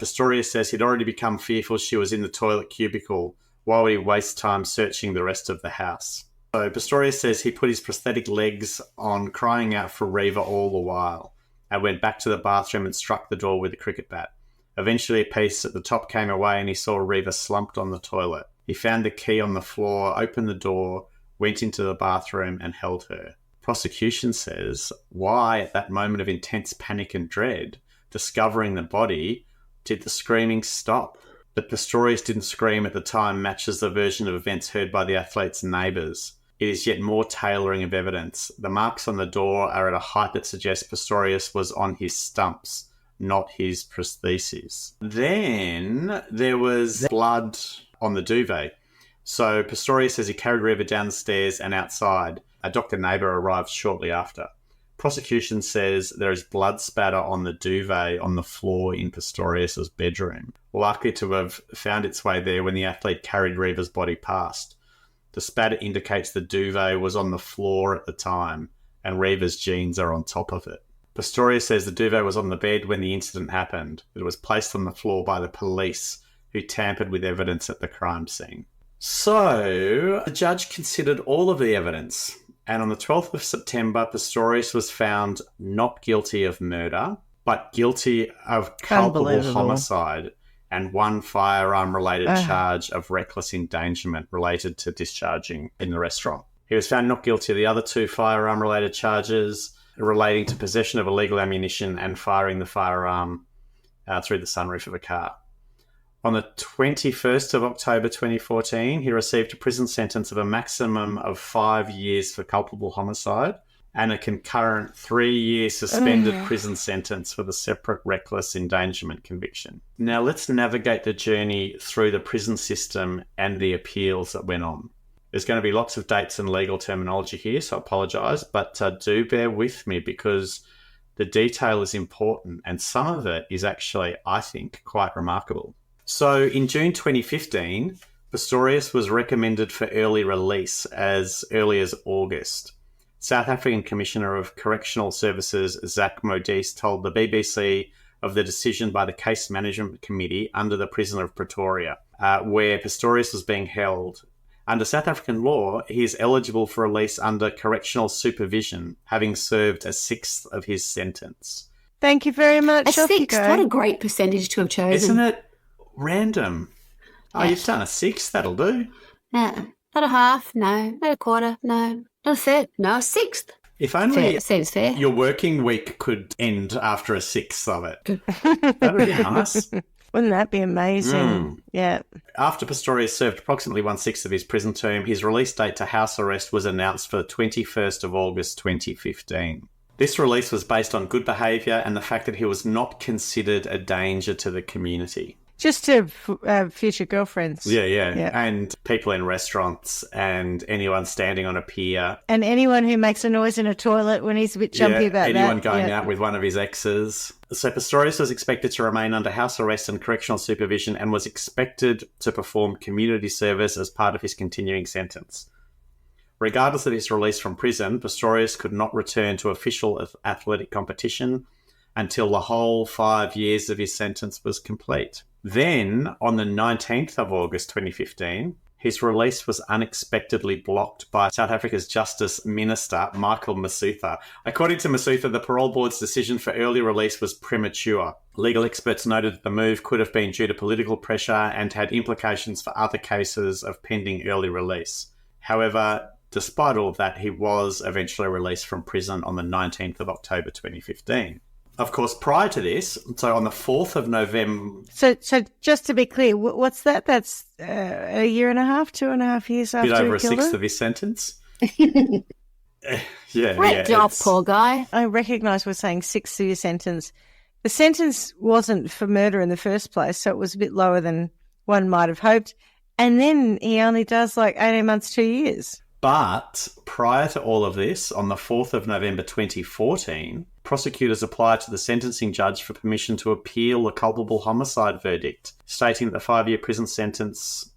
Pistorius says he'd already become fearful she was in the toilet cubicle. Why would he waste time searching the rest of the house? So Pistorius says he put his prosthetic legs on, crying out for Reeva all the while, and went back to the bathroom and struck the door with a cricket bat. Eventually a piece at the top came away and he saw Reeva slumped on the toilet. He found the key on the floor, opened the door, went into the bathroom and held her. Prosecution says, why at that moment of intense panic and dread, discovering the body, did the screaming stop? That Pistorius didn't scream at the time matches the version of events heard by the athlete's neighbours. It is yet more tailoring of evidence. The marks on the door are at a height that suggests Pistorius was on his stumps, not his prostheses. Then there was blood on the duvet. So Pistorius says he carried Reeva down the stairs and outside. A doctor neighbour arrived shortly after. Prosecution says there is blood spatter on the duvet on the floor in Pistorius' bedroom, likely to have found its way there when the athlete carried Reeva's body past. The spatter indicates the duvet was on the floor at the time, and Reva's jeans are on top of it. Pistorius says the duvet was on the bed when the incident happened. It was placed on the floor by the police, who tampered with evidence at the crime scene. So, the judge considered all of the evidence, and on the 12th of September, Pistorius was found not guilty of murder, but guilty of culpable homicide and one firearm-related charge of reckless endangerment related to discharging in the restaurant. He was found not guilty of the other 2 firearm-related charges relating to possession of illegal ammunition and firing the firearm through the sunroof of a car. On the 21st of October 2014, he received a prison sentence of a maximum of 5 years for culpable homicide and a concurrent 3-year suspended prison sentence for the separate reckless endangerment conviction. Now let's navigate the journey through the prison system and the appeals that went on. There's going to be lots of dates and legal terminology here, so I apologise, but do bear with me because the detail is important and some of it is actually, I think, quite remarkable. So in June 2015, Pistorius was recommended for early release as early as August. South African Commissioner of Correctional Services Zach Modise told the BBC of the decision by the Case Management Committee under the Prison of Pretoria, where Pistorius was being held. Under South African law, he is eligible for release under correctional supervision, having served a sixth of his sentence. Thank you very much. A sixth? What a great percentage to have chosen. Isn't it random? Oh, you've done a sixth, that'll do. No, not a half, no. Not a quarter, no. Not a third, no, a sixth. If only seems fair. Your working week could end after a sixth of it. That would be nice. Wouldn't that be amazing? Yeah. After Pistorius served approximately 1/6 of his prison term, his release date to house arrest was announced for the 21st of August 2015. This release was based on good behaviour and the fact that he was not considered a danger to the community. Just to future girlfriends. Yeah. And people in restaurants and anyone standing on a pier. And anyone who makes a noise in a toilet when he's a bit jumpy about that. Anyone going out with one of his exes. So Pistorius was expected to remain under house arrest and correctional supervision and was expected to perform community service as part of his continuing sentence. Regardless of his release from prison, Pistorius could not return to official athletic competition until the whole 5 years of his sentence was complete. Then, on the 19th of August 2015, his release was unexpectedly blocked by South Africa's Justice Minister, Michael Masutha. According to Masutha, the parole board's decision for early release was premature. Legal experts noted that the move could have been due to political pressure and had implications for other cases of pending early release. However, despite all of that, he was eventually released from prison on the 19th of October 2015. Of course, prior to this, so on the 4th of November... So just to be clear, what's that? That's a year and a half, 2.5 years after he killed her? A bit over a sixth of his sentence. Wrecked off, poor guy. I recognise we're saying sixth of your sentence. The sentence wasn't for murder in the first place, so it was a bit lower than one might have hoped. And then he only does like 18 months, 2 years. But prior to all of this, on the 4th of November 2014, prosecutors applied to the sentencing judge for permission to appeal the culpable homicide verdict, stating that the 5-year prison sentence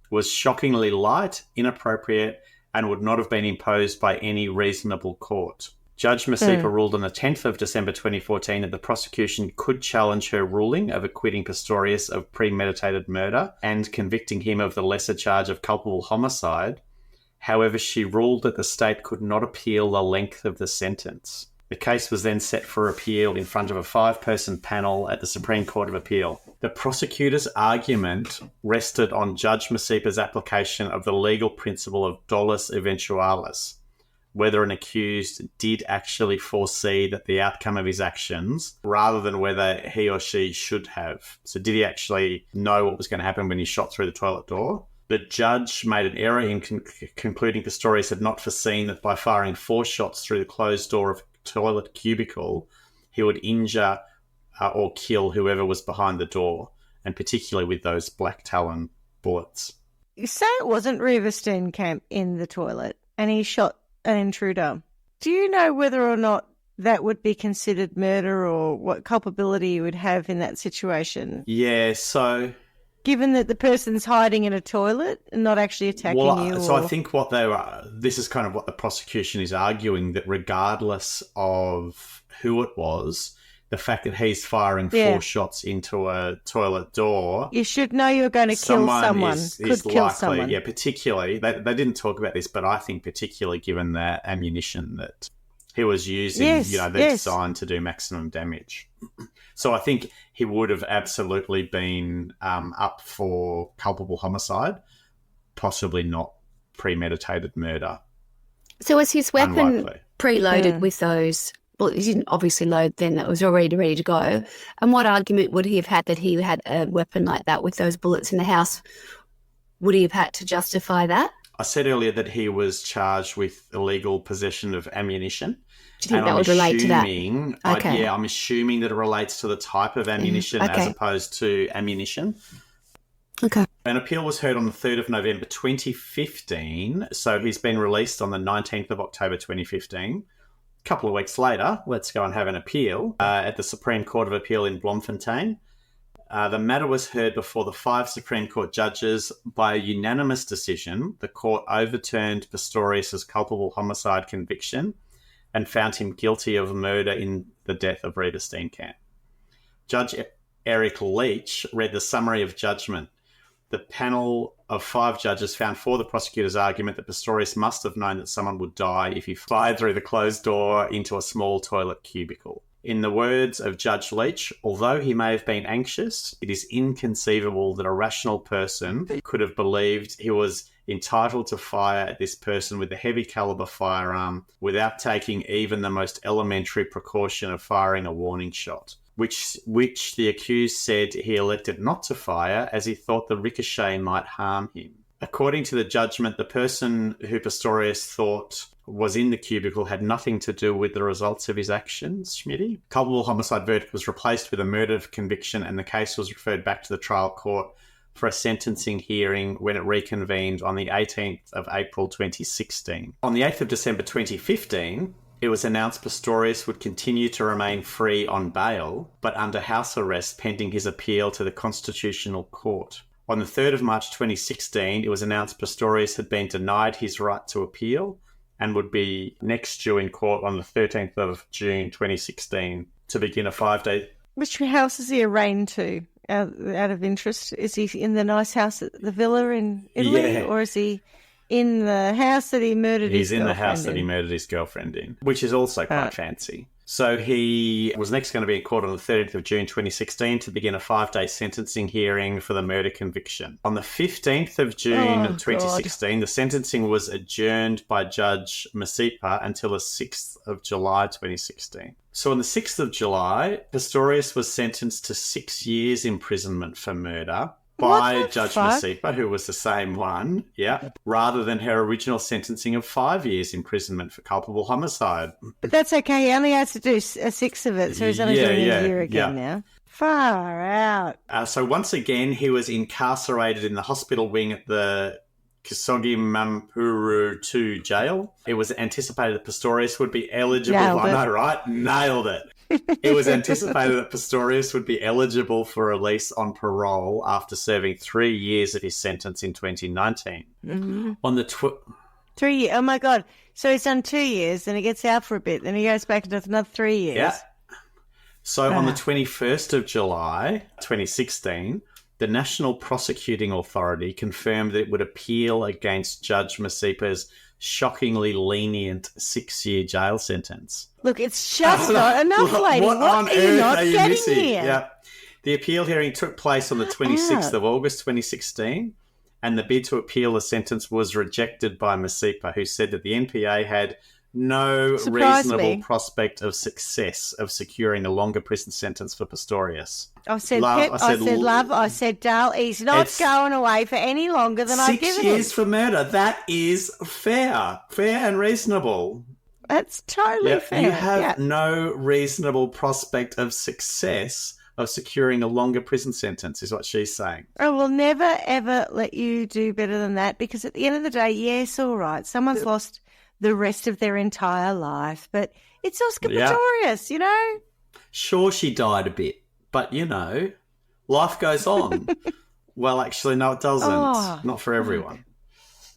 was shockingly light, inappropriate, and would not have been imposed by any reasonable court. Judge Masipa ruled on the 10th of December 2014 that the prosecution could challenge her ruling of acquitting Pistorius of premeditated murder and convicting him of the lesser charge of culpable homicide. However, she ruled that the state could not appeal the length of the sentence. The case was then set for appeal in front of a 5-person panel at the Supreme Court of Appeal. The prosecutor's argument rested on Judge Masipa's application of the legal principle of dolus eventualis, whether an accused did actually foresee that the outcome of his actions, rather than whether he or she should have. So did he actually know what was going to happen when he shot through the toilet door? The judge made an error in concluding Pistorius had not foreseen that by firing 4 shots through the closed door of a toilet cubicle, he would injure or kill whoever was behind the door, and particularly with those black talon bullets. You say it wasn't Reeva Steenkamp in the toilet and he shot an intruder. Do you know whether or not that would be considered murder or what culpability you would have in that situation? Yeah, so given that the person's hiding in a toilet and not actually attacking you? So I think this is kind of what the prosecution is arguing, that regardless of who it was, the fact that he's firing 4 shots into a toilet door, you should know you're going to kill someone. Is Could kill likely, someone. yeah, particularly. They didn't talk about this, but I think particularly given the ammunition that he was using, they're designed to do maximum damage. So I think he would have absolutely been up for culpable homicide, possibly not premeditated murder. So was his weapon Unlikely. preloaded with those? Well, he didn't obviously load then. It was already ready to go. And what argument would he have had that he had a weapon like that with those bullets in the house? Would he have had to justify that? I said earlier that he was charged with illegal possession of ammunition. Do you think that would relate to that? Okay. I'm assuming that it relates to the type of ammunition as opposed to ammunition. Okay. An appeal was heard on the 3rd of November 2015, so he's been released on the 19th of October 2015. A couple of weeks later, let's go and have an appeal at the Supreme Court of Appeal in Bloemfontein. The matter was heard before the 5 Supreme Court judges. By a unanimous decision, the court overturned Pistorius' culpable homicide conviction and found him guilty of murder in the death of Rita Steenkamp. Judge Eric Leach read the summary of judgment. The panel of 5 judges found for the prosecutor's argument that Pistorius must have known that someone would die if he fired through the closed door into a small toilet cubicle. In the words of Judge Leach, although he may have been anxious, it is inconceivable that a rational person could have believed he was entitled to fire at this person with a heavy caliber firearm without taking even the most elementary precaution of firing a warning shot, which the accused said he elected not to fire as he thought the ricochet might harm him. According to the judgment, the person who Pistorius thought was in the cubicle had nothing to do with the results of his actions, Schmitty. Culpable homicide verdict was replaced with a murder conviction, and the case was referred back to the trial court for a sentencing hearing when it reconvened on the 18th of April 2016. On the 8th of December 2015, it was announced Pistorius would continue to remain free on bail, but under house arrest pending his appeal to the Constitutional Court. On the 3rd of March 2016, it was announced Pistorius had been denied his right to appeal and would be next due in court on the 13th of June 2016 to begin a 5-day... Which house is he arraigned to, out of interest? Is he in the nice house at the villa in Italy, or is he in the house that he murdered his girlfriend in? He's in the house that he murdered his girlfriend in, which is also quite fancy. So he was next going to be in court on the 30th of June 2016 to begin a 5-day sentencing hearing for the murder conviction. On the 15th of June 2016, the sentencing was adjourned by Judge Masipa until the 6th of July 2016. So on the 6th of July, Pistorius was sentenced to 6 years imprisonment for murder by Judge Masipa, who was the same one, rather than her original sentencing of 5 years imprisonment for culpable homicide. But that's okay. He only has to do 6 of it, so he's only doing a year again now. Far out. So once again, he was incarcerated in the hospital wing at the Kisogi Mampuru 2 jail. It was anticipated that Pistorius would be eligible. I know, right? Nailed it. It was anticipated that Pistorius would be eligible for release on parole after serving 3 years of his sentence in 2019. Mm-hmm. On the 3 years. Oh my God! So he's done 2 years, then he gets out for a bit, then he goes back and does another 3 years. Yeah. So on the 21st of July, 2016, the National Prosecuting Authority confirmed that it would appeal against Judge Masipa's shockingly lenient 6-year jail sentence. Look, it's just not enough, lady. What on earth are you not getting missing? here? Yeah. The appeal hearing took place on the 26th of August 2016, and the bid to appeal the sentence was rejected by Masipa, who said that the NPA had no reasonable prospect of success of securing a longer prison sentence for Pistorius. I said, love, I said, Dale, he's not going away for any longer than I've given him. 6 years for murder. That is fair and reasonable. That's totally fair. You have no reasonable prospect of success of securing a longer prison sentence, is what she's saying. I will never, ever let you do better than that, because at the end of the day, yes, all right, someone's lost the rest of their entire life, but it's Oscar Pistorius, you know? Sure, she died a bit, but, you know, life goes on. Well, actually, no, it doesn't. Oh. Not for everyone.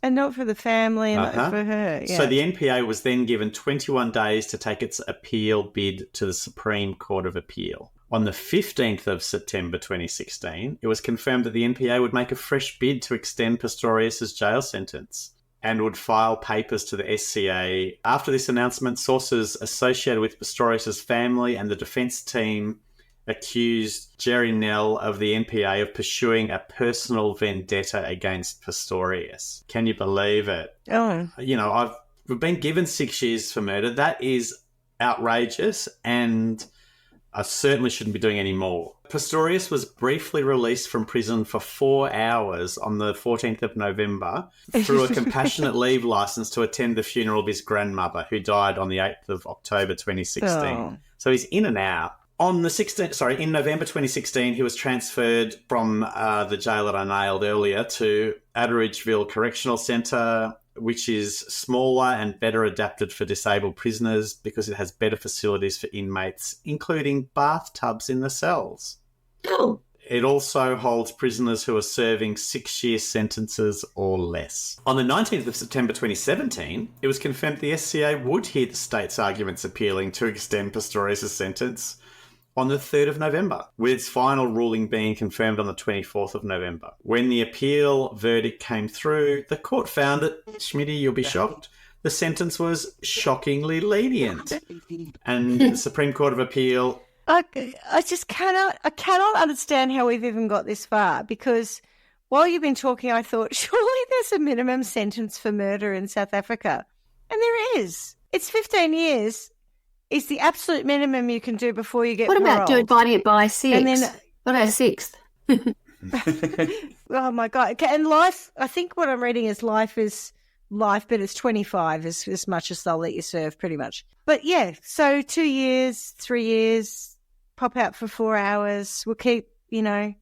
And not for the family and not for her. Yeah. So the NPA was then given 21 days to take its appeal bid to the Supreme Court of Appeal. On the 15th of September 2016, it was confirmed that the NPA would make a fresh bid to extend Pistorius' jail sentence and would file papers to the SCA. After this announcement, sources associated with Pistorius' family and the defence team accused Jerry Nell of the NPA of pursuing a personal vendetta against Pistorius. Can you believe it? Oh. You know, we've been given 6 years for murder. That is outrageous, and I certainly shouldn't be doing any more. Pistorius was briefly released from prison for 4 hours on the 14th of November through a compassionate leave licence to attend the funeral of his grandmother, who died on the 8th of October 2016. Oh. So he's in and out. In November 2016, he was transferred from the jail that I nailed earlier to Atteridgeville Correctional Centre, which is smaller and better adapted for disabled prisoners because it has better facilities for inmates, including bathtubs in the cells. Oh. It also holds prisoners who are serving 6-year sentences or less. On the 19th of September 2017, it was confirmed the SCA would hear the state's arguments appealing to extend Pistorius' sentence on the 3rd of November, with its final ruling being confirmed on the 24th of November. When the appeal verdict came through, the court found that, Schmitty, you'll be shocked, the sentence was shockingly lenient. And the Supreme Court of Appeal... I cannot understand how we've even got this far, because while you've been talking, I thought, surely there's a minimum sentence for murder in South Africa. And there is. It's 15 years. Is the absolute minimum you can do before you get What about dividing it by 6? And then, what about 6? Oh, my God. Okay, and life, I think what I'm reading is life, but it's 25 as much as they'll let you serve, pretty much. But, yeah, so 2 years, 3 years, pop out for 4 hours. We'll keep,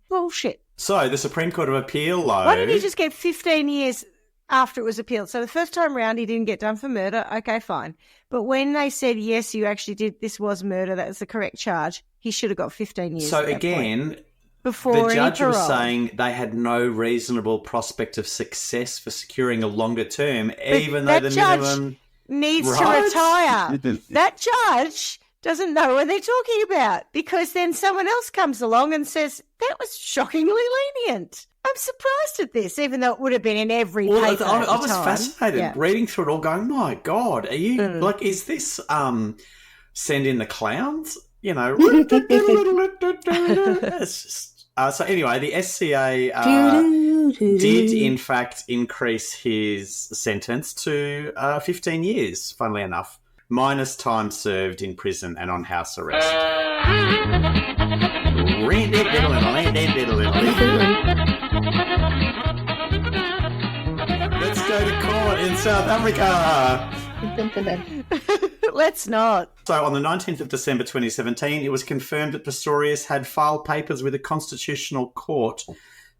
bullshit. So the Supreme Court of Appeal, though... Why didn't he just get 15 years after it was appealed? So the first time round, he didn't get done for murder. Okay, fine. But when they said, yes, you actually did, this was murder, that was the correct charge, he should have got 15 years. So again, before the judge was parole. saying they had no reasonable prospect of success for securing a longer term, even though the minimum needs to retire. That judge doesn't know what they're talking about, because then someone else comes along and says, that was shockingly lenient. I'm surprised at this, even though it would have been in every paper. I was fascinated reading through it all, going, my God, are you is this Send in the Clowns? It's just, so anyway, the SCA did in fact increase his sentence to 15 years, funnily enough, minus time served in prison and on house arrest. Let's go to court in South Africa. Let's not. So on the 19th of December 2017, it was confirmed that Pistorius had filed papers with the Constitutional Court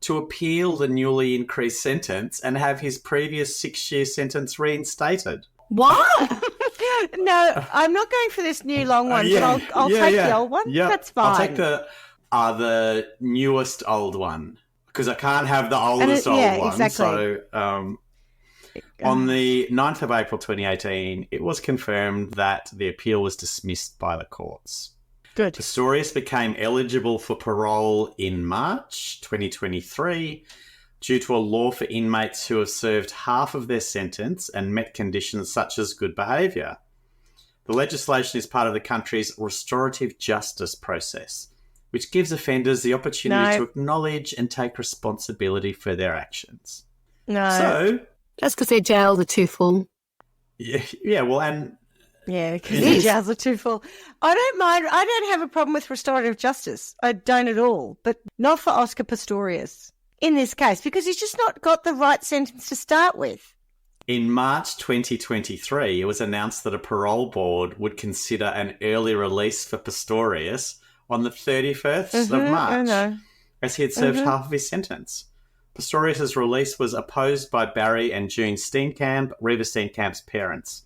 to appeal the newly increased sentence and have his previous 6-year sentence reinstated. What? No, I'm not going for this new long one, but I'll take the old one. Yep. That's fine. I'll take the newest old one, because I can't have the oldest old one. Exactly. So on the 9th of April 2018, it was confirmed that the appeal was dismissed by the courts. Good. Pistorius became eligible for parole in March 2023 due to a law for inmates who have served half of their sentence and met conditions such as good behaviour. The legislation is part of the country's restorative justice process, which gives offenders the opportunity to acknowledge and take responsibility for their actions. No. So... That's because their jails are too full. Yeah, well, and... Yeah, because the jails are too full. I don't mind. I don't have a problem with restorative justice. I don't at all. But not for Oscar Pistorius in this case, because he's just not got the right sentence to start with. In March 2023, it was announced that a parole board would consider an early release for Pistorius on the 31st of March, as he had served half of his sentence. Pistorius' release was opposed by Barry and June Steenkamp, Reva Steenkamp's parents.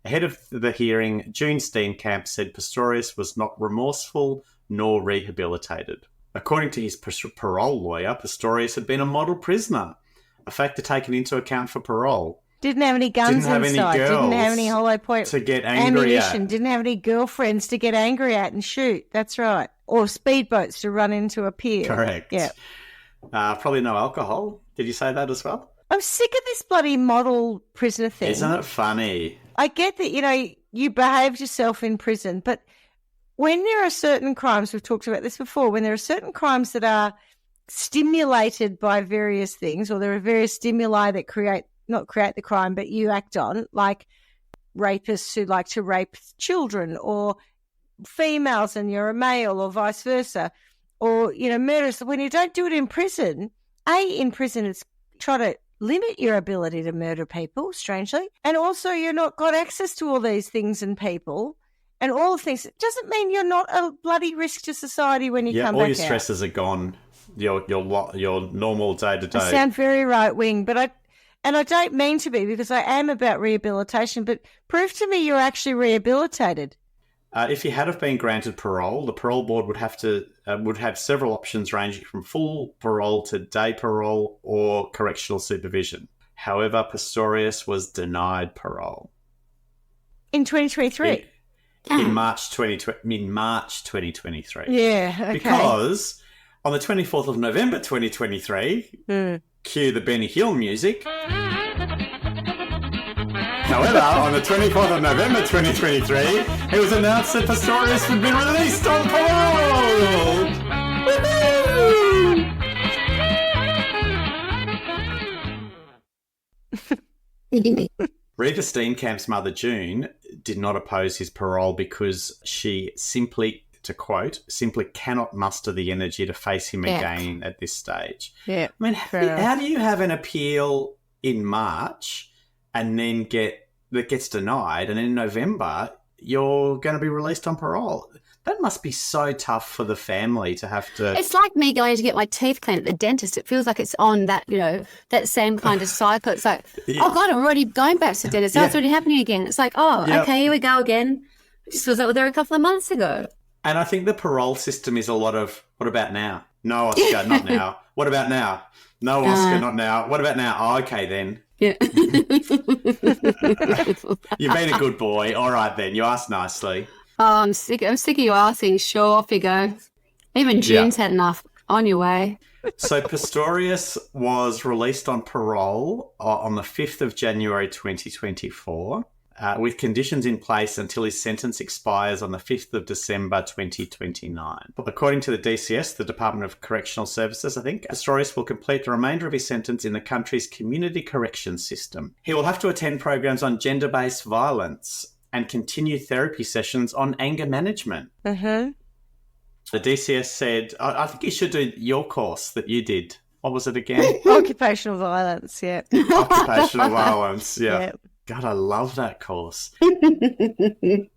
Ahead of the hearing, June Steenkamp said Pistorius was not remorseful nor rehabilitated. According to his parole lawyer, Pistorius had been a model prisoner, a factor taken into account for parole. Didn't have any guns Didn't have inside. any girls didn't have any hollow point to get angry ammunition. at. Didn't have any girlfriends to get angry at and shoot. That's right. Or speedboats to run into a pier. Correct. Yeah. Probably no alcohol. Did you say that as well? I'm sick of this bloody model prisoner thing. Isn't it funny? I get that, you behaved yourself in prison, but when there are certain crimes, we've talked about this before, when there are certain crimes that are stimulated by various things, or there are various stimuli that not create the crime, but you act on, like rapists who like to rape children, or females and you're a male, or vice versa, or, murders. When you don't do it in prison, in prison it's try to limit your ability to murder people, strangely, and also you're not got access to all these things and people and all the things. It doesn't mean you're not a bloody risk to society when you come back out. All your stresses are gone. Your normal day-to-day. I sound very right-wing, but I don't mean to be, because I am about rehabilitation, but prove to me you're actually rehabilitated. If you had have been granted parole, the parole board would have several options ranging from full parole to day parole or correctional supervision. However, Pistorius was denied parole. In 2023? In March 2023. Yeah, okay. Because on the 24th of November 2023, cue the Benny Hill music. However, on the 24th of November 2023, it was announced that Pistorius would be released on parole! Rita Steenkamp's mother, June, did not oppose his parole because she simply cannot muster the energy to face him again at this stage. Yeah. I mean, how do you have an appeal in March and then that gets denied, and in November you're going to be released on parole? That must be so tough for the family to have to... It's like me going to get my teeth cleaned at the dentist. It feels like it's on that, that same kind of cycle. It's like, oh, God, I'm already going back to the dentist. Oh, it's already happening again. It's like, okay, here we go again. It just feels like we were there a couple of months ago. And I think the parole system is a lot of, what about now? No, Oscar, not now. What about now? No, Oscar, not now. What about now? Oh, okay, then. Yeah. You've been a good boy. All right, then. You asked nicely. Oh, I'm sick of you asking. Sure, off you go. Even June's had enough. On your way. So Pistorius was released on parole on the 5th of January 2024, with conditions in place until his sentence expires on the 5th of December 2029. According to the DCS, the Department of Correctional Services, I think, Pistorius will complete the remainder of his sentence in the country's community corrections system. He will have to attend programs on gender-based violence and continue therapy sessions on anger management. Mm-hmm. The DCS said, I think you should do your course that you did. What was it again? Occupational violence, yeah. Occupational violence, yeah. Yep. God, I love that course.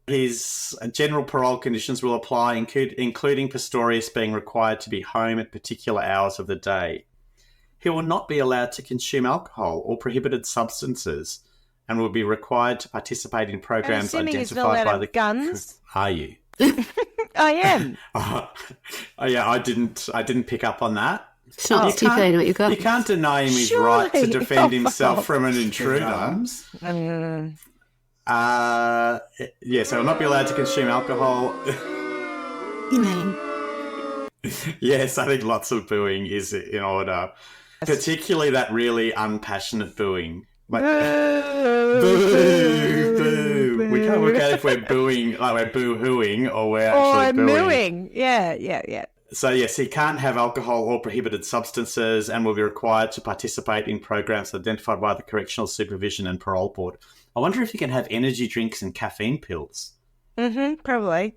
His general parole conditions will apply, including Pistorius being required to be home at particular hours of the day. He will not be allowed to consume alcohol or prohibited substances and will be required to participate in programs identified by the... guns? Are you? I am. Oh, yeah, I didn't pick up on that. It's not stupid what you got. You can't deny him his right to defend himself from an intruder. So he'll not be allowed to consume alcohol. You mean? Yes, I think lots of booing is in order. Particularly that really unpassionate booing. Like, boo, boo. We can't work out if we're booing, like we're boo-hooing, or we're actually booing. Yeah. So, yes, he can't have alcohol or prohibited substances and will be required to participate in programs identified by the Correctional Supervision and Parole Board. I wonder if he can have energy drinks and caffeine pills. Mm-hmm, probably.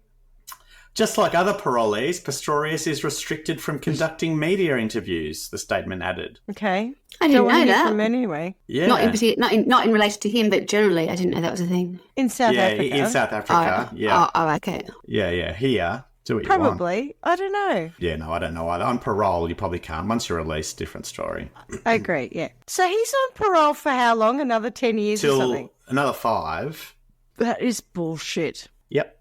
Just like other parolees, Pistorius is restricted from conducting media interviews, the statement added. Okay. I didn't know that. From anyway. Yeah. Not in relation to him, but generally, I didn't know that was a thing. In South Africa. Yeah, in South Africa. Yeah. Oh, okay. Yeah. Here, do what you want. Probably. I don't know. Yeah, no, I don't know either. On parole, you probably can't. Once you're released, different story. I agree, yeah. So he's on parole for how long? Another 10 years or something? Till another 5. That is bullshit. Yep,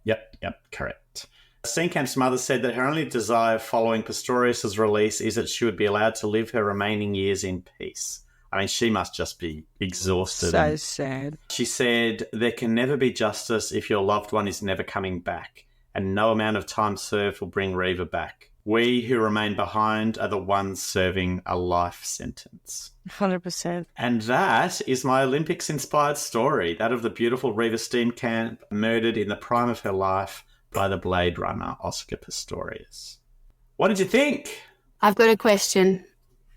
correct. Steenkamp's mother said that her only desire following Pistorius' release is that she would be allowed to live her remaining years in peace. I mean, she must just be exhausted. So sad. She said, there can never be justice if your loved one is never coming back, and no amount of time served will bring Reva back. We who remain behind are the ones serving a life sentence. 100%. And that is my Olympics-inspired story, that of the beautiful Reva Steenkamp, murdered in the prime of her life by the Blade Runner, Oscar Pistorius. What did you think? I've got a question.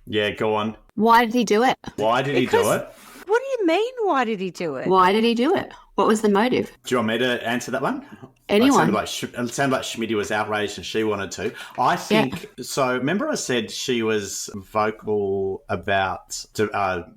Yeah, go on. Why did he do it? Why did he do it? What do you mean, why did he do it? Why did he do it? What was the motive? Do you want me to answer that one? Anyone. It sounded like Schmitty was outraged and she wanted to. I think, so remember I said she was vocal about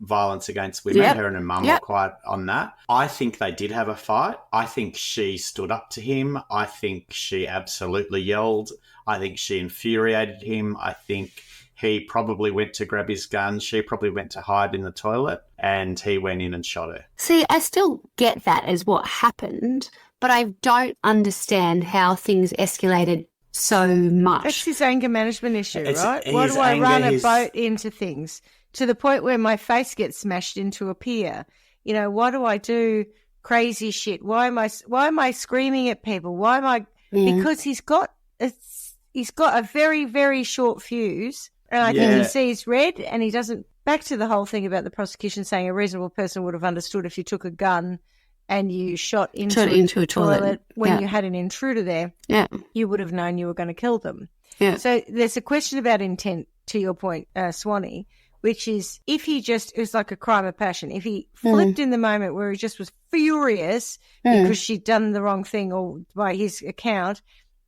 violence against women. Yep. Her and her mum Yep. were quite on that. I think they did have a fight. I think she stood up to him. I think she absolutely yelled. I think she infuriated him. I think he probably went to grab his gun. She probably went to hide in the toilet and he went in and shot her. See, I still get that as what happened, but I don't understand how things escalated so much. That's his anger management issue, right? his Why do I anger, run a his- boat into things to the point where my face gets smashed into a pier? You know, why do I do crazy shit? Why am I screaming at people? Why am I? Because he's got a very, very short fuse, and I think he sees red, and he doesn't. Back to the whole thing about the prosecution saying a reasonable person would have understood if you took a gun and you shot into a toilet when you had an intruder there. Yeah. You would have known you were going to kill them. Yeah. So there's a question about intent, to your point, Swanee, which is if he just, it was like a crime of passion. If he flipped in the moment where he just was furious because she'd done the wrong thing, or by his account,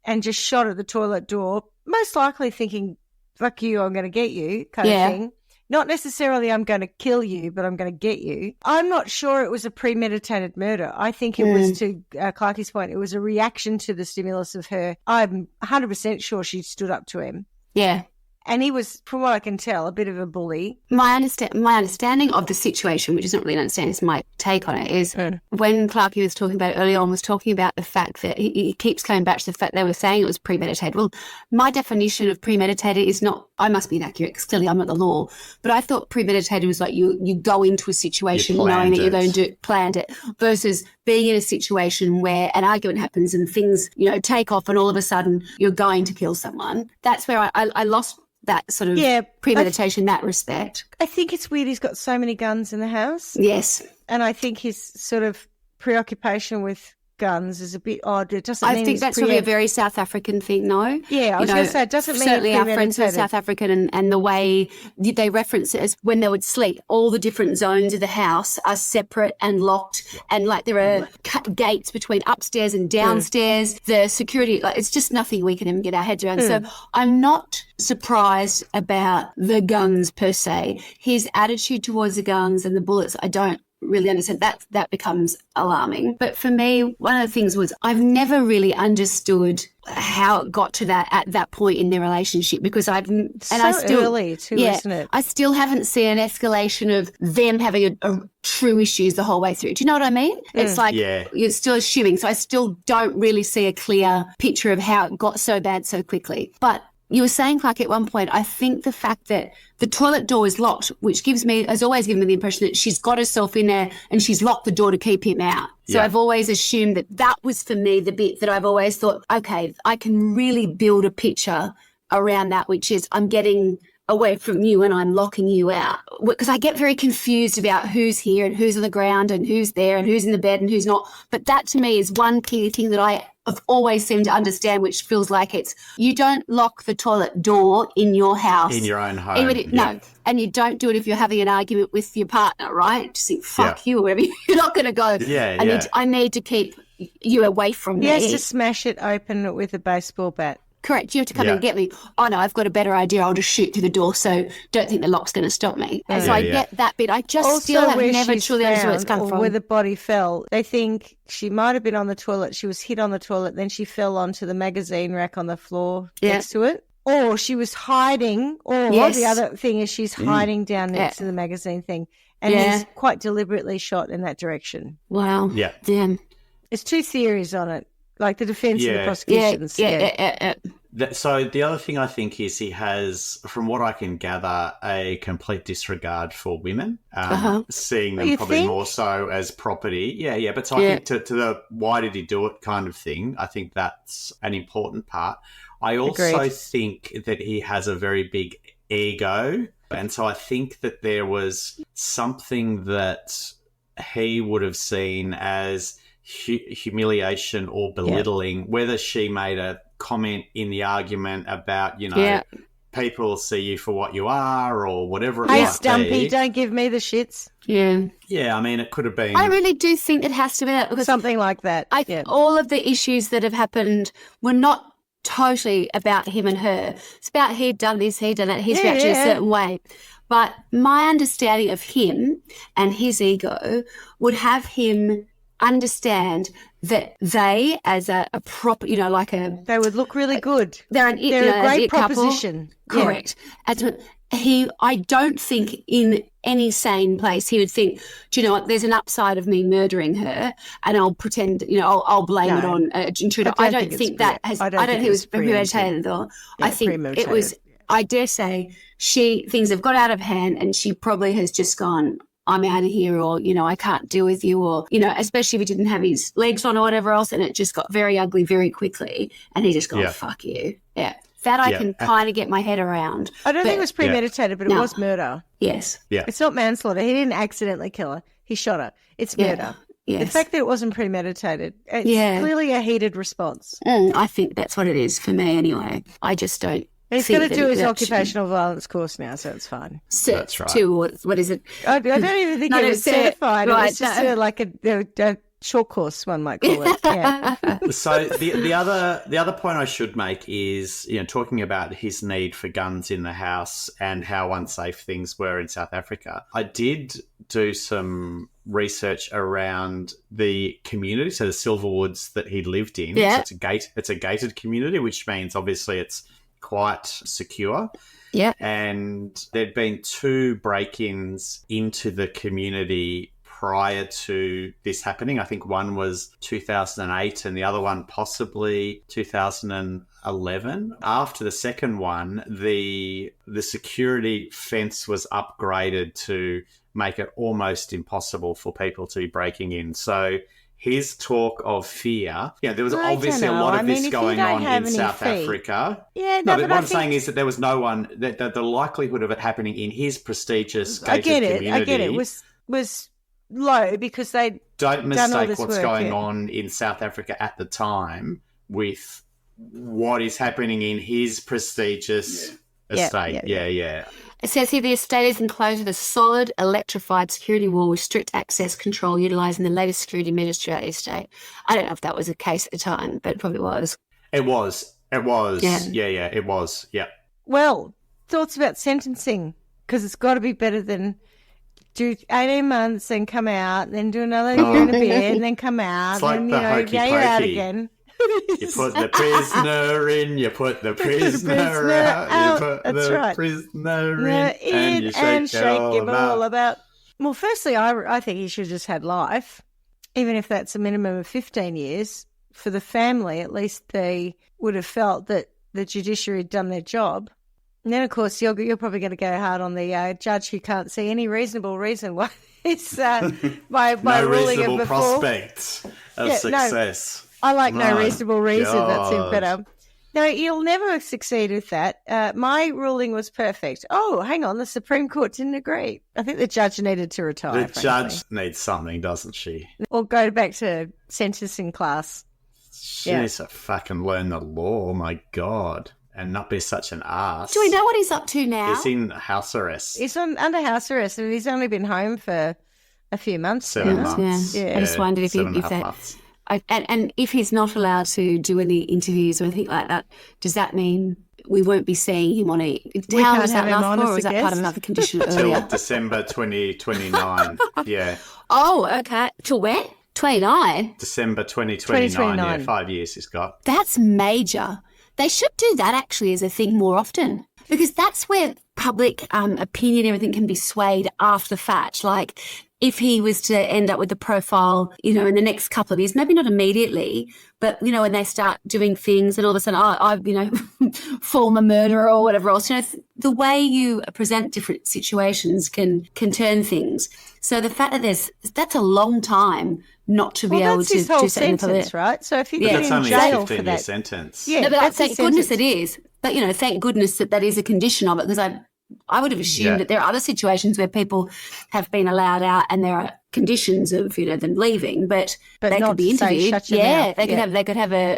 and just shot at the toilet door, most likely thinking, fuck you, I'm going to get you kind of thing. Not necessarily I'm going to kill you, but I'm going to get you. I'm not sure it was a premeditated murder. I think it was, to Clarky's point, it was a reaction to the stimulus of her. I'm 100% sure she stood up to him. Yeah. And he was, from what I can tell, a bit of a bully. My understanding of the situation, which is not really an understanding, it's my take on it, is when Clarky was talking about it early on, was talking about the fact that he keeps coming back to the fact they were saying it was premeditated. Well, my definition of premeditated is not, I must be inaccurate because clearly I'm not the law, but I thought premeditated was like you go into a situation knowing that you're going to planned it, versus being in a situation where an argument happens and things, take off and all of a sudden you're going to kill someone. That's where I lost that sort of premeditation in that respect. I think it's weird he's got so many guns in the house. Yes. And I think his sort of preoccupation with guns is a bit odd. It doesn't mean I think that's probably a very South African thing, no? Yeah, I was going to say, it doesn't mean certainly it's our friends who are South African and the way they reference it as when they would sleep, all the different zones of the house are separate and locked, and like there are gates between upstairs and downstairs. The security, it's just nothing we can even get our heads around. So I'm not surprised about the guns per se. His attitude towards the guns and the bullets, I don't really understand. That becomes alarming. But for me, one of the things was I've never really understood how it got to that at that point in their relationship, because early too, isn't it? I still haven't seen an escalation of them having a true issues the whole way through. Do you know what I mean? It's like you're still assuming. So I still don't really see a clear picture of how it got so bad so quickly. But you were saying, Clark, at one point, I think the fact that the toilet door is locked, which has always given me the impression that she's got herself in there and she's locked the door to keep him out. So I've always assumed that was for me the bit that I've always thought, okay, I can really build a picture around that, which is I'm getting away from you and I'm locking you out. Because I get very confused about who's here and who's on the ground and who's there and who's in the bed and who's not. But that to me is one key thing that I've always seemed to understand, which feels like it's you don't lock the toilet door in your house. In your own home. No. And you don't do it if you're having an argument with your partner, right? Just think, fuck you or whatever. You're not going to go, I need to keep you away from me. He has to smash it open with a baseball bat. Correct. You have to come in and get me. Oh, no, I've got a better idea. I'll just shoot through the door, so don't think the lock's going to stop me. And so I get that bit. I just also, still have never truly understood where it's come from. Where the body fell, they think she might have been on the toilet. She was hit on the toilet, then she fell onto the magazine rack on the floor next to it. Or she was hiding, or the other thing is she's hiding down next to the magazine thing. And he's quite deliberately shot in that direction. Wow. Yeah. Damn. There's two theories on it. like the defence and the Yeah. prosecutions. So the other thing I think is he has, from what I can gather, a complete disregard for women, seeing them You probably think? more so as property. Yeah. But so I think to the why did he do it kind of thing, I think that's an important part. I also Agreed. think that he has a very big ego. And so I think that there was something that he would have seen as humiliation or belittling, whether she made a comment in the argument about, people will see you for what you are or whatever it Hey, might Stumpy, be. don't give me the shits. Yeah. Yeah, I mean, it could have been... I really do think it has to be that because Something like that. all of the issues that have happened were not totally about him and her. It's about he'd done this, he'd done that, he's reacted a certain way. But my understanding of him and his ego would have him understand that they, as a proper, they would look really good. They're a great couple. proposition. Correct. I don't think in any sane place he would think, do you know what, there's an upside of me murdering her and I'll pretend, I'll blame it on an intruder. I don't think that has, I don't think it was premeditated though. I think it was, I dare say, things have got out of hand and she probably has just gone, I'm out of here, or, I can't deal with you, or, especially if he didn't have his legs on or whatever else, and it just got very ugly very quickly, and he just got, fuck you. Yeah. That I can kind of get my head around. I don't think it was premeditated, but it was murder. Yes. Yeah. It's not manslaughter. He didn't accidentally kill her. He shot her. It's murder. Yes. The fact that it wasn't premeditated, it's clearly a heated response. I think that's what it is for me anyway. I just don't. He's going to do his occupational violence course now, so it's fine. That's right. What is it? I don't even think it was certified. Right, it was just a short course, one might call it. Yeah. So the other point I should make is, talking about his need for guns in the house and how unsafe things were in South Africa. I did do some research around the community, so the Silverwoods that he lived in. Yeah. So it's a gated community, which means obviously it's quite secure. Yeah. And there'd been 2 break-ins into the community prior to this happening. I think one was 2008 and the other one possibly 2011. After the second one, the security fence was upgraded to make it almost impossible for people to be breaking in. So his talk of fear, there was obviously a lot of this going on in South Africa. Yeah, but what I'm saying is that there was no one, that the likelihood of it happening in his prestigious gated community. I get it. Was low because they don't mistake what's going on in South Africa at the time with what is happening in his prestigious estate. Yeah. It says here the estate is enclosed with a solid electrified security wall with strict access control utilising the latest security measures throughout the estate. I don't know if that was the case at the time, but it probably was. It was. Yeah, it was. Yeah. Well, thoughts about sentencing, because it's got to be better than do 18 months and come out, then do another year in a bit and then come out. It's like and, the hokey you're out pokey. again. You put the prisoner in, you put the prisoner out, you put the prisoner in, and you shake him all about. Well, firstly, I think he should have just had life, even if that's a minimum of 15 years. For the family, at least they would have felt that the judiciary had done their job. And then, of course, you're probably going to go hard on the judge who can't see any reasonable reason why it's by no ruling reasonable it before. prospect of success. I like no reasonable reason. God. That's even better. No, you'll never succeed with that. My ruling was perfect. Oh, hang on. The Supreme Court didn't agree. I think the judge needed to retire. The judge needs something, doesn't she? Or go back to sentencing class. She needs to fucking learn the law. Oh, my God. And not be such an ass. Do we know what he's up to now? He's in house arrest. He's under house arrest, and he's only been home for a few months. 7 months. Yeah. I just wondered if that... months. And if he's not allowed to do any interviews or anything like that, does that mean we won't be seeing him on a... How does that last for, or is that part of another condition earlier? Till December 2029, yeah. Oh, okay. Till when? 29? December 2029, 2029. yeah, 5 years he's got. That's major. They should do that actually as a thing more often, because that's where public opinion, everything can be swayed after the fact. Like if he was to end up with a profile, in the next couple of years, maybe not immediately, but, when they start doing things and all of a sudden, I've, former murderer or whatever else, the way you present different situations can turn things. So the fact that that's a long time not to be able to do something sentence, right? So if you But get that's in only jail a for 15-year that, sentence. yeah, no, but that's thank goodness it is. But thank goodness that is a condition of it, because I would have assumed that there are other situations where people have been allowed out and there are conditions of them leaving, but they not could be to say, interviewed. shut your mouth. They could have a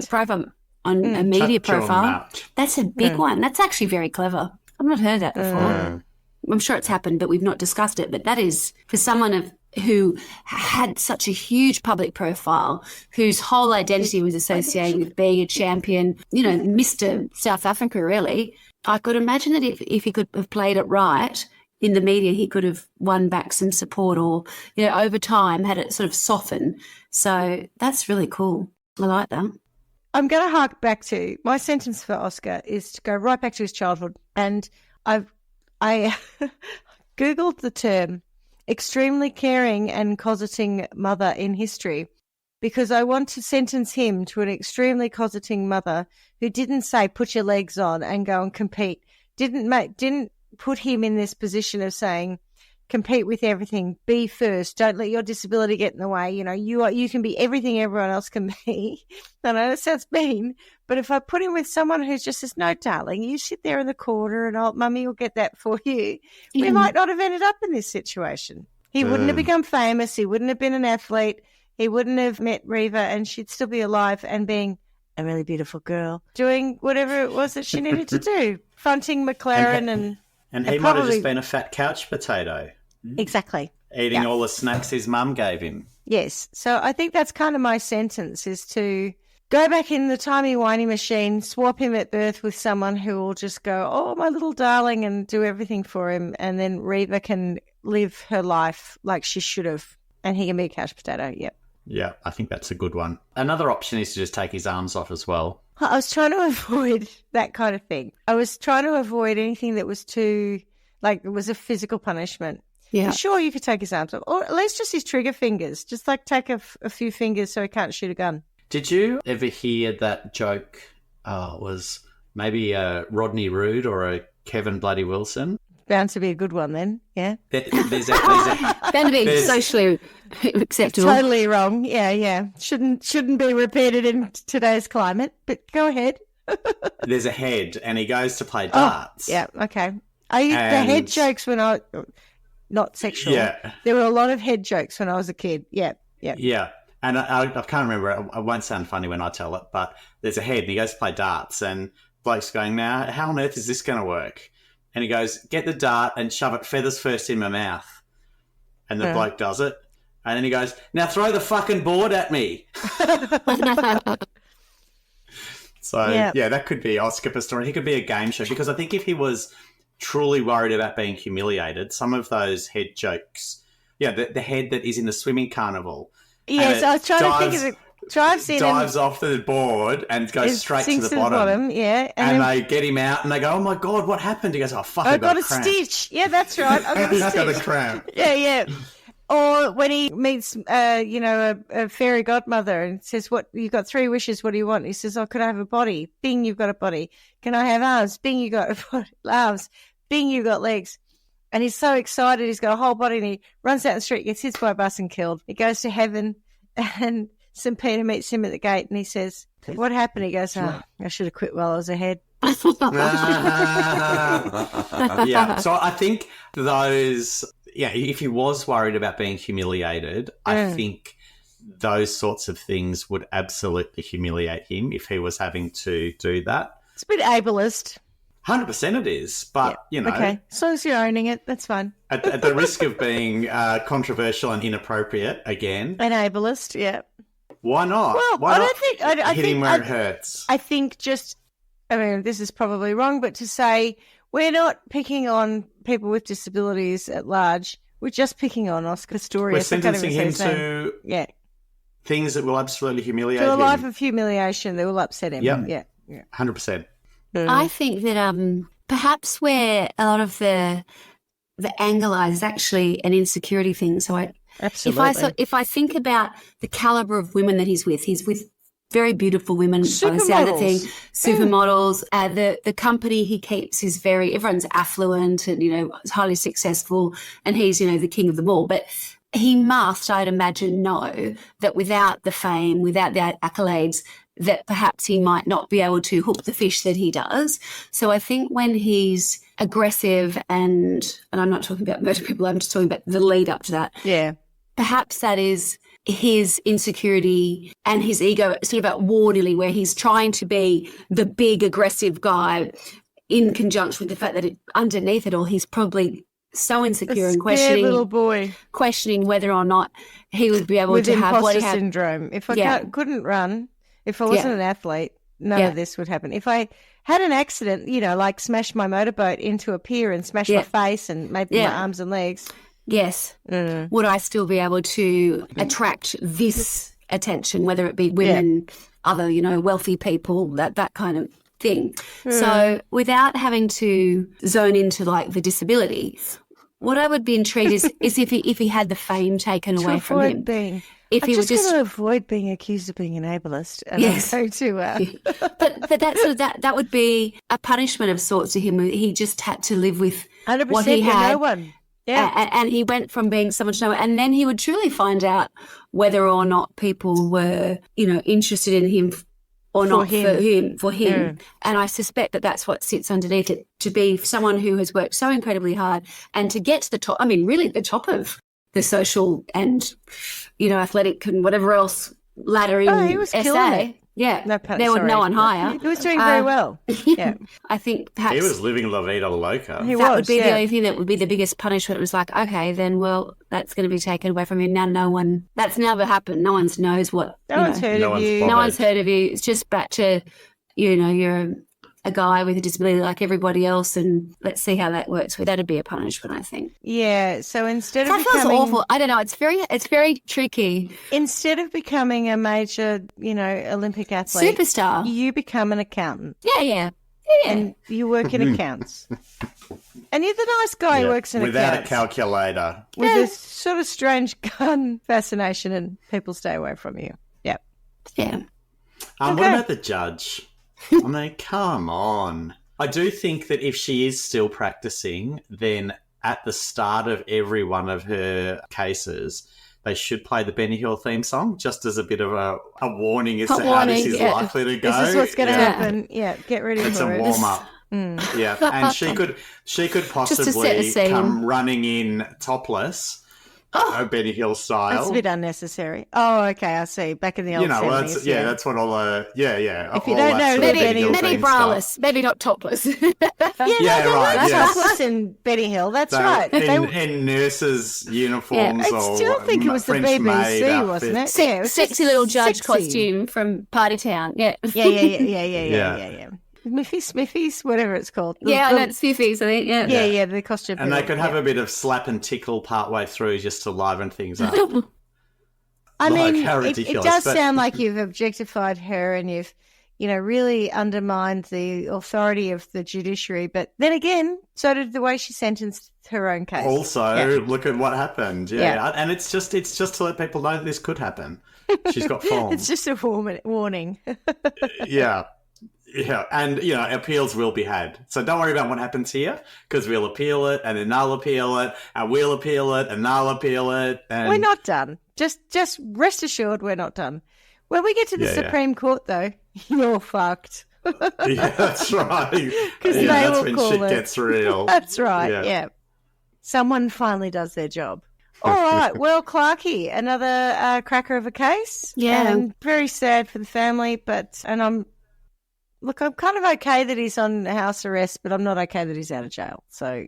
profile on a media Shut your profile. mouth. That's a big one. That's actually very clever. I've not heard that before. I'm sure it's happened, but we've not discussed it. But that is for someone who had such a huge public profile, whose whole identity was associated with being a champion, Mr. South Africa, really. I could imagine that if he could have played it right in the media, he could have won back some support or, over time had it sort of soften. So that's really cool. I like that. I'm going to hark back to my sentence for Oscar is to go right back to his childhood. And I Googled the term extremely caring and cosseting mother in history, because I want to sentence him to an extremely cosseting mother who didn't say put your legs on and go and compete, didn't put him in this position of saying compete with everything, be first, don't let your disability get in the way. You can be everything everyone else can be. I know that sounds mean, but if I put him with someone who just says, no, darling, you sit there in the corner and old mummy will get that for you, we might not have ended up in this situation. He wouldn't have become famous. He wouldn't have been an athlete. He wouldn't have met Reva, and she'd still be alive and being a really beautiful girl, doing whatever it was that she needed to do, fronting McLaren and he might have just been a fat couch potato. Exactly. Eating all the snacks his mum gave him. Yes. So I think that's kind of my sentence, is to go back in the timey-wimey machine, swap him at birth with someone who will just go, oh, my little darling, and do everything for him. And then Reva can live her life like she should have. And he can be a couch potato. Yep. Yeah, I think that's a good one. Another option is to just take his arms off as well. I was trying to avoid that kind of thing. I was trying to avoid anything that was too, it was a physical punishment. Yeah. Sure, you could take his arms off, or at least just his trigger fingers. Just take a few fingers so he can't shoot a gun. Did you ever hear that joke? It was maybe a Rodney Roode or a Kevin Bloody Wilson. Bound to be a good one then, yeah. Bound to be socially acceptable. Totally wrong, yeah. Shouldn't be repeated in today's climate, but go ahead. There's a head, and he goes to play darts. Oh, yeah, okay. The head jokes when not sexual. Yeah. There were a lot of head jokes when I was a kid, yeah. Yeah, and I can't remember, I won't sound funny when I tell it, but there's a head, and he goes to play darts, and bloke's going, now, how on earth is this going to work? And he goes, get the dart and shove it feathers first in my mouth. And the bloke does it. And then he goes, now throw the fucking board at me. So, yeah, that could be Oscar Pistorius. He could be a game show, because I think if he was truly worried about being humiliated, some of those head jokes, the head that is in the swimming carnival. Yes, I was trying to think of it. Dives off the board and goes straight to the bottom. Yeah. And they get him out and they go, oh my God, what happened? He goes, oh fuck, I got a cramp. Stitch. Yeah, that's right. I got a stitch. I got a cramp. Yeah. Or when he meets, a fairy godmother and says, "What? You've got 3 wishes. What do you want?" He says, "Oh, could I have a body?" Bing, you've got a body. Can I have arms? Bing, you got arms. Bing, you've got legs. And he's so excited. He's got a whole body, and he runs out the street, gets hit by a bus and killed. He goes to heaven, and St. Peter meets him at the gate, and he says, "What happened?" He goes, "Oh, I should have quit while I was ahead." Yeah. So I think those, if he was worried about being humiliated, I think those sorts of things would absolutely humiliate him if he was having to do that. It's a bit ableist. 100% it is, but, Okay, as long as you're owning it, that's fine. At the risk of being controversial and inappropriate again. An ableist, yeah. Why not? Well, Why I not don't think... I hit him where it hurts? I think this is probably wrong, but to say we're not picking on people with disabilities at large, we're just picking on Oscar Pistorius. We're sentencing him to things that will absolutely humiliate him. To a life of humiliation that will upset him. Yep. 100%. I think that perhaps where a lot of the anger lies is actually an insecurity thing. So Absolutely. if I think about the caliber of women that he's with very beautiful women by the sound of things, supermodels. The company he keeps is everyone's affluent and, is highly successful, and he's, the king of them all. But he must, I'd imagine, know that without the fame, without the accolades, that perhaps he might not be able to hook the fish that he does. So I think when he's aggressive and I'm not talking about murder people, I'm just talking about the lead up to that. Yeah. Perhaps that is his insecurity and his ego sort of at war nearly, where he's trying to be the big aggressive guy in conjunction with the fact that underneath it all, he's probably so insecure and questioning whether or not he would be able with to have what he had. syndrome. If I couldn't run, if I wasn't an athlete, none of this would happen. If I had an accident, like smash my motorboat into a pier and smash my face and maybe my arms and legs. Yes. Would I still be able to attract this attention, whether it be women, other, wealthy people, that kind of thing. So without having to zone into the disability, what I would be intrigued is if he had the fame taken away from him. I'm just going to avoid being accused of being an ableist. And yes. I'm going to, but that would be a punishment of sorts to him. He just had to live with 100% what he had. No one. Yeah. And he went from being someone to no one. And then he would truly find out whether or not people were, interested in him or not for him. Yeah. And I suspect that that's what sits underneath it, to be someone who has worked so incredibly hard and to get to the top, really the top of the social and, athletic and whatever else ladder in he was SA. killing it. Yeah, there was no one higher. He was doing very well. Yeah, I think perhaps he was living La Vida Loca. That would be the only thing that would be the biggest punishment. It was like, okay, then that's going to be taken away from him. Now that's never happened. No one knows what. No one's heard of you. No one's heard of you. It's just back to, you're a guy with a disability like everybody else, and let's see how that works. That'd be a punishment, I think. Yeah. So instead of that feels awful. I don't know. It's very tricky. Instead of becoming a major, Olympic athlete, superstar, you become an accountant. Yeah. And you work in accounts. And you're the nice guy who works in without accounts. Without a calculator. With this sort of strange gun fascination, and people stay away from you. Yeah. Yeah. What about the judge? Come on. I do think that if she is still practicing, then at the start of every one of her cases, they should play the Benny Hill theme song, just as a bit of a warning as to how this is likely to go. This is what's going to happen. Yeah, get ready for it. It's a warm-up. Yeah, and she could possibly come running in topless, Benny Hill style. That's a bit unnecessary. Oh, okay, I see. Back in the old 70s. That's what all the If you don't know, maybe braless, maybe not topless. Topless in Benny Hill. That's right. In nurses' uniforms. I still think it was the BBC, wasn't it? Sexy little judge costume from Party Town. Yeah. Yeah. Smithies, whatever it's called. It's Fiffies, I think. Yeah, the costume. And they could have a bit of slap and tickle partway through just to liven things up. It does sound like you've objectified her and you've, really undermined the authority of the judiciary. But then again, so did the way she sentenced her own case. Also, look at what happened. Yeah. And it's just to let people know that this could happen. She's got form. It's just a warning. Yeah. Yeah, and, appeals will be had. So don't worry about what happens here, because we'll appeal it, and then they'll appeal it, and we'll appeal it, and they'll appeal it. And we're not done. Just rest assured we're not done. When we get to the Supreme Court, though, you're fucked. Yeah, that's right. Because that's when shit gets real. That's right, yeah. Someone finally does their job. All right, well, Clarky, another cracker of a case. Yeah. And very sad for the family, I'm kind of okay that he's on house arrest, but I'm not okay that he's out of jail. So,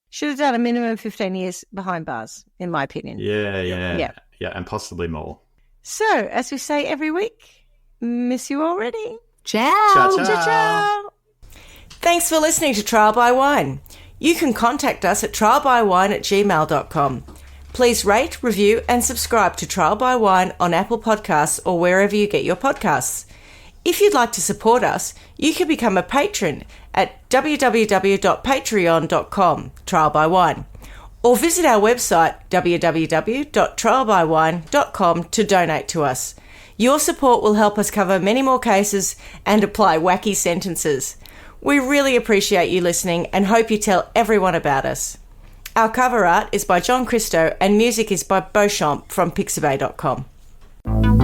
should have done a minimum of 15 years behind bars, in my opinion. Yeah, and possibly more. So, as we say every week, miss you already. Ciao. Ciao. Thanks for listening to Trial by Wine. You can contact us at trialbywine@gmail.com. Please rate, review, and subscribe to Trial by Wine on Apple Podcasts or wherever you get your podcasts. If you'd like to support us, you can become a patron at www.patreon.com, Trial by Wine, or visit our website www.trialbywine.com to donate to us. Your support will help us cover many more cases and apply wacky sentences. We really appreciate you listening and hope you tell everyone about us. Our cover art is by John Christo and music is by Beauchamp from pixabay.com.